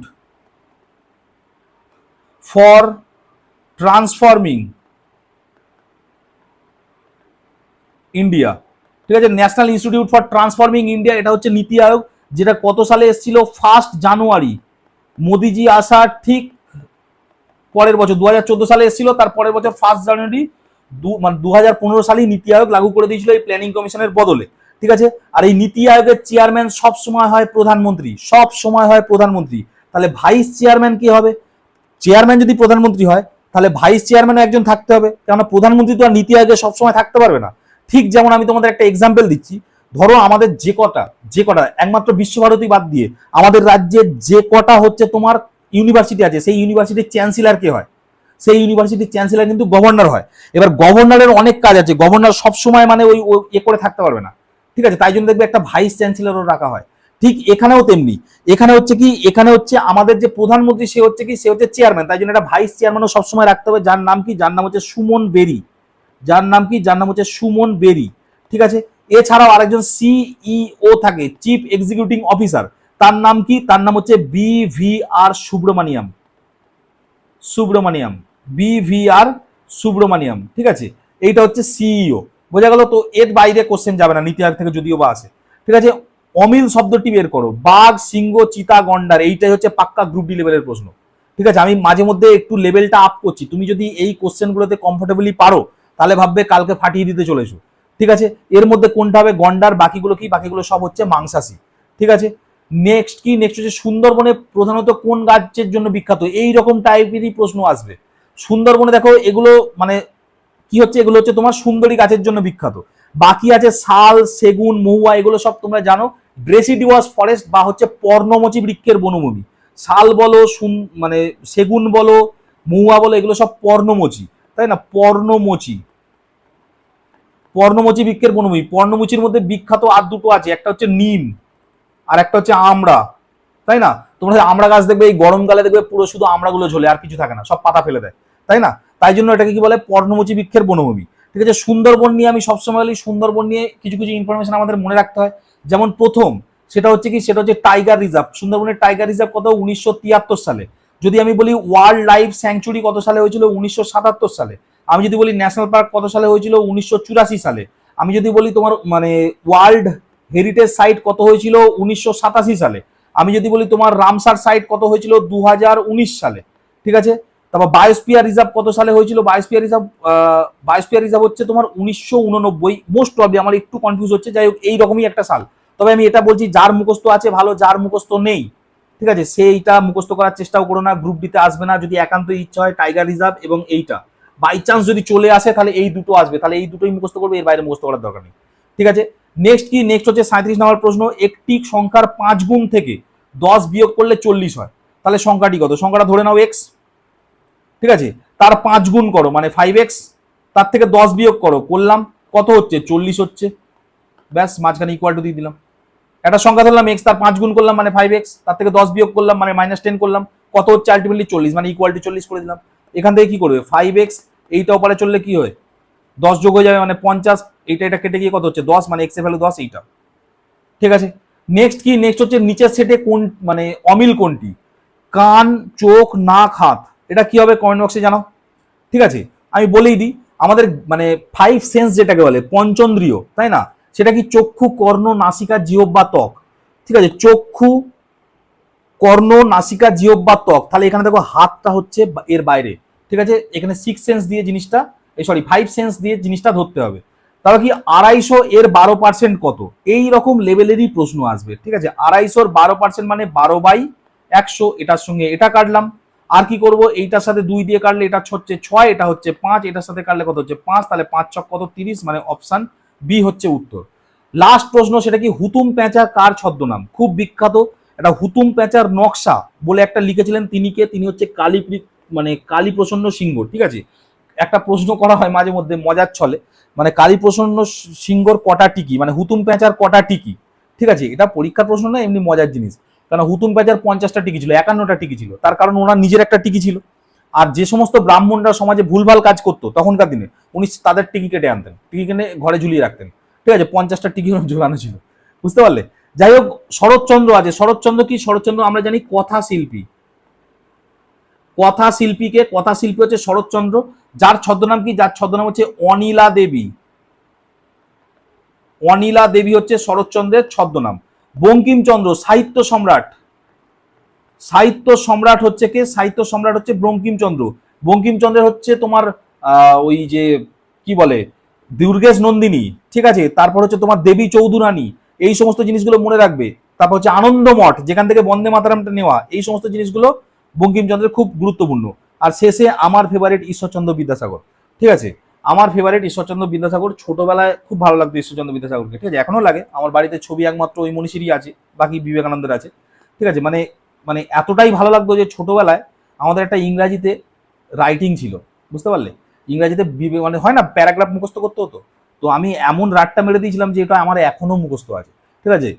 for transforming India, ঠিক আছে, national institute for transforming India, এটা হচ্ছে নীতি আয়োগ। যেটা কত সালে এসেছিল, 1 জানুয়ারি, মোদিজি আসার ঠিক পরের বছর 2014 সালে এসেছিল, তার পরের বছর 1 জানুয়ারি 2015 সালেই নীতি আয়োগ লাগু করে দিয়েছিল এই প্ল্যানিং কমিশনের বদলে, ঠিক আছে। আর এই নীতি আয়োগের চেয়ারম্যান সব সময় হয় প্রধানমন্ত্রী, সব সময় হয় প্রধানমন্ত্রী। তাহলে ভাইস চেয়ারম্যান কি হবে, চেয়ারম্যান যদি প্রধানমন্ত্রী হয় তাহলে ভাইস চেয়ারম্যানও একজন থাকতে হবে, কেননা প্রধানমন্ত্রী তো আর নীতি আয়োগে সবসময় থাকতে পারবে না। ঠিক যেমন আমি তোমাদের একটা এক্সাম্পল দিচ্ছি, ধরো আমাদের যে কটা একমাত্র বিশ্বভারতী বাদ দিয়ে আমাদের রাজ্যে যে কটা হচ্ছে তোমার ইউনিভার্সিটি আছে, সেই ইউনিভার্সিটির চ্যান্সেলর কে হয়, সেই ইউনিভার্সিটির চ্যান্সেলর কিন্তু গভর্নর হয়। এবার গভর্নরের অনেক কাজ আছে, গভর্নর সবসময় মানে ওই এ করে থাকতে পারবে না, ঠিক আছে, তাই জন্য দেখবে একটা ভাইস চ্যান্সেলরও রাখা হয়। ঠিক এখানেও তেমনি, এখানে হচ্ছে কি, এখানে হচ্ছে আমাদের যে প্রধানমন্ত্রী সে হচ্ছে কি, সে হচ্ছে চেয়ারম্যান, তাই জন্য একটা ভাইস চেয়ারম্যানও সবসময় রাখতে হবে, যার নাম কি, যার নাম হচ্ছে সুমন বেরি, যার নাম কি, যার নাম হচ্ছে সুমন বেরি, ঠিক আছে। এছাড়াও আরেকজন CEO থাকে, চিফ এক্সিকিউটিভ অফিসার, তার নাম কি, তার নাম হচ্ছে BVR সুব্রমণিয়াম, সুব্রমণিয়াম, BVR সুব্রমণিয়াম, ঠিক আছে। এইটা হচ্ছে CEO, বোঝা গেল তো। এর বাইরে কোশ্চেন যাবে না নীতি আয়োগ থেকে, যদিও বা আছে, ঠিক আছে। অমিল শব্দটি বের করো, বাঘ সিংহ চিতা গন্ডার, এইটাই হচ্ছে পাক্কা গ্রুপ ডি লেভেলের প্রশ্ন, ঠিক আছে। আমি মাঝে মধ্যে একটু লেভেলটা আপ করছি, তুমি যদি এই কোশ্চেনগুলোতে কমফোর্টেবলি পারো তাহলে ভাববে কালকে ফাটিয়ে দিতে চলেছো, ঠিক আছে। এর মধ্যে কোনটা হবে গন্ডার, বাকিগুলো কি, বাকিগুলো সব হচ্ছে মাংসাশী, ঠিক আছে। নেক্সট কি, নেক্সট হচ্ছে সুন্দরবনে প্রধানত কোন গাছের জন্য বিখ্যাত, এই রকম টাইপেরই প্রশ্ন আসবে। সুন্দরবনে দেখো এগুলো মানে কি হচ্ছে, এগুলো হচ্ছে তোমার সুন্দরী গাছের জন্য বিখ্যাত। বাকি আছে শাল, সেগুন, মহুয়া, এগুলো সব তোমরা জানো ডেসিডিউয়াস ফরেস্ট বা হচ্ছে পর্ণমোচী বৃক্ষের বনভূমি। শাল বলো, মানে সেগুন বলো, মহুয়া বলো, এগুলো সব পর্ণমোচী, তাই না? পর্ণমোচী, পর্ণমোচী বৃক্ষের বনভূমি। পর্ণমোচীর মধ্যে বিখ্যাত আর দুটো আছে, একটা হচ্ছে নিম আর একটা হচ্ছে আমড়া, তাই না? তোমরা আমড়া গাছ দেখবে এই গরমকালে দেখবে পুরো শুধু আমড়াগুলো ঝোলে, আর কিছু থাকে না, সব পাতা ফেলে দেয়, তাই না? তাই জন্য এটাকে কি বলে, পর্ণমোচী বৃক্ষের বনভূমি। ঠিক আছে, সুন্দরবন নিয়ে আমি সবসময় বলি, সুন্দরবন নিয়ে কিছু কিছু ইনফরমেশন আমাদের মনে রাখতে হয়। যেমন প্রথম সেটা হচ্ছে কি, সেটা হচ্ছে টাইগার রিজার্ভ। সুন্দরবনের টাইগার রিজার্ভ কত, 1973 সালে। যদি আমি বলি ওয়ার্ল্ড লাইফ স্যাংচুরি কত সালে হয়েছিল, 1977 সালে। আমি যদি বলি ন্যাশনাল পার্ক কত সালে হয়েছিল, 1984 সালে। আমি যদি বলি তোমার মানে ওয়ার্ল্ড হেরিটেজ সাইট কত হয়েছিল, 1987 সালে। আমি যদি বলি তোমার রামসার সাইট কত হয়েছিল, 2019 সালে। ঠিক আছে, তারপর বায়োস্ফিয়ার রিজার্ভ কত সালে হয়েছিল, বায়োস্ফিয়ার রিজার্ভ হচ্ছে তোমার 1989, মোস্ট প্রবলি, আমার একটু কনফিউজ হচ্ছে, যাই হোক এইরকমই একটা সাল। তবে আমি এটা বলছি, যার মুখস্থ আছে ভালো, যার মুখস্থ নেই ঠিক আছে সেইটা মুখস্থ করার চেষ্টাও করো না, গ্রুপ ডিতে আসবে না। যদি একান্ত ইচ্ছা হয় টাইগার রিজার্ভ এবং এইটা বাই চান্স যদি চলে আসে, তাহলে এই দুটো আসবে, তাহলে এই দুটোই মুখস্থ করবে, এর বাইরে মুখস্থ করার দরকার নেই। ঠিক আছে, নেক্সট কি, নেক্সট হচ্ছে 37 নম্বর প্রশ্ন। একটি সংখ্যার 5 গুণ থেকে 10 বিয়োগ করলে 40 হয়, তাহলে সংখ্যাটি কত? সংখ্যাটা ধরে নাও এক্স, ঠিক আছে, তার 5 গুণ করো মানে 5x, তার থেকে 10 বিয়োগ করো, করলাম, কত হচ্ছে? 40 হচ্ছে। ব্যাস, মাঝখানে ইকুয়াল টু দিয়ে দিলাম। একটা সংখ্যা ধরলাম এক্স, তার 5 গুণ করলাম মানে 5x, তার থেকে 10 বিয়োগ করলাম মানে -10 করলাম, কত হচ্ছে? আলটিমেটলি 40, মানে ইকুয়াল টু 40 করে দিলাম। এখান থেকে কি করবে? 5x এইটা ওপারে চললে কি হয়, 10 যোগ হয়ে যাবে মানে 50, এইটা এটা কেটে গিয়ে কত হচ্ছে? 10, মানে x এর ভ্যালু 10, এইটা। ঠিক আছে, নেক্সট কি, নেক্সট হচ্ছে নিচের সেটে কোন মানে অমিল কোনটি? কান, চোখ, নাক, হাত। এটা কি হবে কমেন্ট বক্সে জানাও। ঠিক আছে, আমি বলেই দিই, আমাদের মানে 5 সেন্স যেটাকে বলে পঞ্চন্দ্রিয়, তাই না? সেটা কি চক্ষু, কর্ণ, নাসিকা, জিহ্বা, ত্বক। ঠিক আছে, চক্ষু, কর্ণ, নাসিকা, জিহ্বা, ত্বক। তাহলে এখানে দেখো হাতটা হচ্ছে এর বাইরে। ঠিক আছে, এখানে 6 সেন্স দিয়ে জিনিসটা, সরি 5 সেন্স দিয়ে জিনিসটা ধরতে হবে। তাহলে কি 250 এর 12% কত? এই রকম লেভেলেরই প্রশ্ন আসবে। ঠিক আছে, 250 এর 12% মানে 12/100, এটার সঙ্গে এটা কাটলাম। আর কি করব, এইটার সাথে 2 দিয়ে কাটলে এটা হচ্ছে 6, এটা হচ্ছে 5, এটার সাথে কাটলে কত হচ্ছে? 5, তাহলে 5 ছক কত? 30, মানে অপশন বি হচ্ছে উত্তর। লাস্ট প্রশ্ন, সেটা কি, হুতুম প্যাঁচা কার ছদ্মনাম? খুব বিখ্যাত এটা হুতুম প্যাঁচার নকশা বলে একটা লিখেছিলেন, তিনি কে? তিনি হচ্ছে মানে কালীপ্রসন্ন সিংহ। ঠিক আছে, একটা প্রশ্ন করা হয় মাঝে মধ্যে মজার ছলে, মানে কালীপ্রসন্ন সিংহর কটা টিকি, মানে হুতুম প্যাঁচার কটা টিকি। ঠিক আছে, এটা পরীক্ষার প্রশ্ন না, এমনি মজার জিনিস। কারণ হুতুম প্যাঁচার 50টা টিকি ছিল, 51টা টিকি ছিল, তার কারণ ওনার নিজের একটা টিকি ছিল। আর যে সমস্ত ব্রাহ্মণরা সমাজে ভুলভাল কাজ করতো তখনকার দিনে, উনি তাদের টিকি কেটে আনতেন, টিকি কেটে ঘরে ঝুলিয়ে রাখতেন। ঠিক আছে, 50টা টিকি ঝুলানো ছিল, বুঝতে পারলে? যাই হোক, শরৎচন্দ্র আছে। শরৎচন্দ্র কি? শরৎচন্দ্র আমরা জানি কথা শিল্পী। কথা শিল্পীকে, কথা শিল্পী হচ্ছে শরৎচন্দ্র। যার ছদ্মনাম কি? যার ছদ্মনাম হচ্ছে অনিলা দেবী। অনিলা দেবী হচ্ছে শরৎচন্দ্রের ছদ্মনাম। বঙ্কিমচন্দ্র সাহিত্য সম্রাট। সাহিত্য সম্রাট হচ্ছে কে? সাহিত্য সম্রাট হচ্ছে বঙ্কিমচন্দ্র। বঙ্কিমচন্দ্রের হচ্ছে তোমার ওই যে কি বলে, দুর্গেশ নন্দিনী। ঠিক আছে, তারপর হচ্ছে তোমার দেবী চৌধুরানী, এই সমস্ত জিনিসগুলো মনে রাখবে। তারপর হচ্ছে আনন্দমঠ, যেখান থেকে বন্দে মাতারামটা নেওয়া, এই সমস্ত জিনিসগুলো বঙ্কিমচন্দ্রের খুব গুরুত্বপূর্ণ। আর শেষে আমার ফেভারিট ঈশ্বরচন্দ্র বিদ্যাসাগর। ঠিক আছে, আমার ফেভারিট ঈশ্বরচন্দ্র বিদ্যাসাগর। ছোটবেলায় খুব ভালো লাগতো ঈশ্বরচন্দ্র বিদ্যাসাগরকে। ঠিক আছে, এখনো লাগে। আমার বাড়িতে ছবি একমাত্র ওই মনীষীরই আছে, বাকি বিবেকানন্দের আছে। ঠিক আছে, মানে মানে এতটাই ভালো লাগতো যে ছোটবেলায় আমাদের একটা ইংরাজিতে রাইটিং ছিল, বুঝতে পারলে? ইংরাজিতে মানে হয় না, প্যারাগ্রাফ মুখস্থ করতে হতো। তো আমি এমন রাটটা মেরে দিয়েছিলাম যে এটা আমার এখনো মুখস্থ আছে। ঠিক আছে,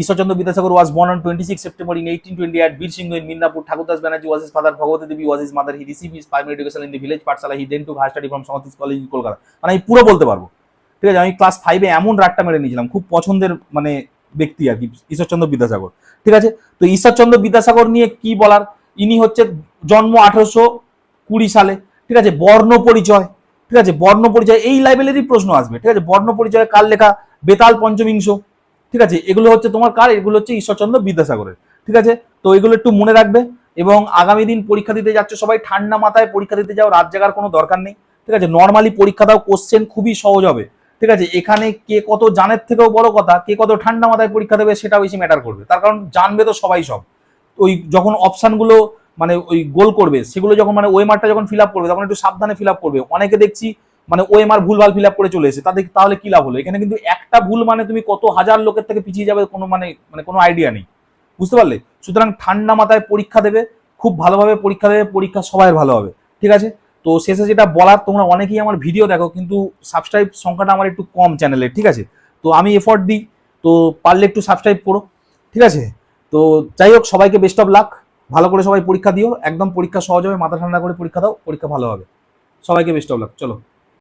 ঈশ্বরচন্দ্র বিদ্যাসাগর ওয়াজ born on 26 September in 1820 at Birsingh in Midnapur. Thakurdas Banerjee was his father, Bhagavati Devi was his mother. He received his primary education in the village Pathshala. He then took higher study from Southeast College in Kolkata. মানে আমি পুরো বলতে পারবো। ঠিক আছে, আমি class 5-এ এমন রাটটা মেরে নিয়েছিলাম। খুব পছন্দের মানে ব্যক্তি আর কি ঈশ্বরচন্দ্র বিদ্যাসাগর। ঠিক আছে, তো ঈশ্বরচন্দ্র বিদ্যাসাগর নিয়ে কি বলার, ইনি হচ্ছে জন্ম 1820 সালে। ঠিক আছে, বর্ণ পরিচয়। ঠিক আছে, বর্ণ পরিচয় এই লেভেলেরই প্রশ্ন আসবে। ঠিক আছে, বর্ণ পরিচয় কার লেখা? বেতাল পঞ্চবিংশ। ঠিক আছে, এগুলো হচ্ছে তোমার কার? এগুলো হচ্ছে ঈশ্বরচন্দ্র বিদ্যাসাগরের। ঠিক আছে, তো এগুলো একটু মনে রাখবে। এবং আগামী দিন পরীক্ষা দিতে যাচ্ছে সবাই ঠান্ডা মাথায় পরীক্ষা দিতে যাও, রাত জাগার কোনো দরকার নেই। ঠিক আছে, নর্মালি পরীক্ষা দাও, কোশ্চেন খুবই সহজ হবে। ঠিক আছে, এখানে কে কত জানের থেকেও বড় কথা কে কত ঠান্ডা মাথায় পরীক্ষা দেবে সেটা বেশি ম্যাটার করবে। তার কারণ জানবে তো সবাই সব। ওই যখন অপশানগুলো মানে ওই গোল করবে, সেগুলো যখন মানে ওএমআরটা যখন ফিল আপ করবে তখন একটু সাবধানে ফিল আপ করবে। অনেকে দেখছি মানে ওএমআর ভুলভাল ফিল আপ করে চলে এসে, তাহলে কি লাভ হলো? এখানে কিন্তু একটা ভুল মানে তুমি কত হাজার লোকের থেকে পিছিয়ে যাবে কোনো মানে কোনো আইডিয়া নেই, বুঝতে পারলে? সুতরাং ঠান্ডা মাথায় পরীক্ষা দেবে, খুব ভালোভাবে পরীক্ষা দেবে, পরীক্ষা সবাই ভালো হবে, ঠিক আছে? তো শেষে যেটা বলার, তোমরা অনেকেই আমার ভিডিও দেখো কিন্তু সাবস্ক্রাইব সংখ্যাটা আমার একটু কম চ্যানেলে, ঠিক আছে? তো আমি এফোর্ট দিই, তো পারলে একটু সাবস্ক্রাইব করো, ঠিক আছে? তো যাই হোক, সবাইকে বেস্ট অফ লাক, ভালো করে সবাই পরীক্ষা দিও, একদম পরীক্ষা সহজ হবে, মাথা ঠান্ডা করে পরীক্ষা দাও, পরীক্ষা ভালো হবে। সবাইকে বেস্ট অফ লাক, চলো।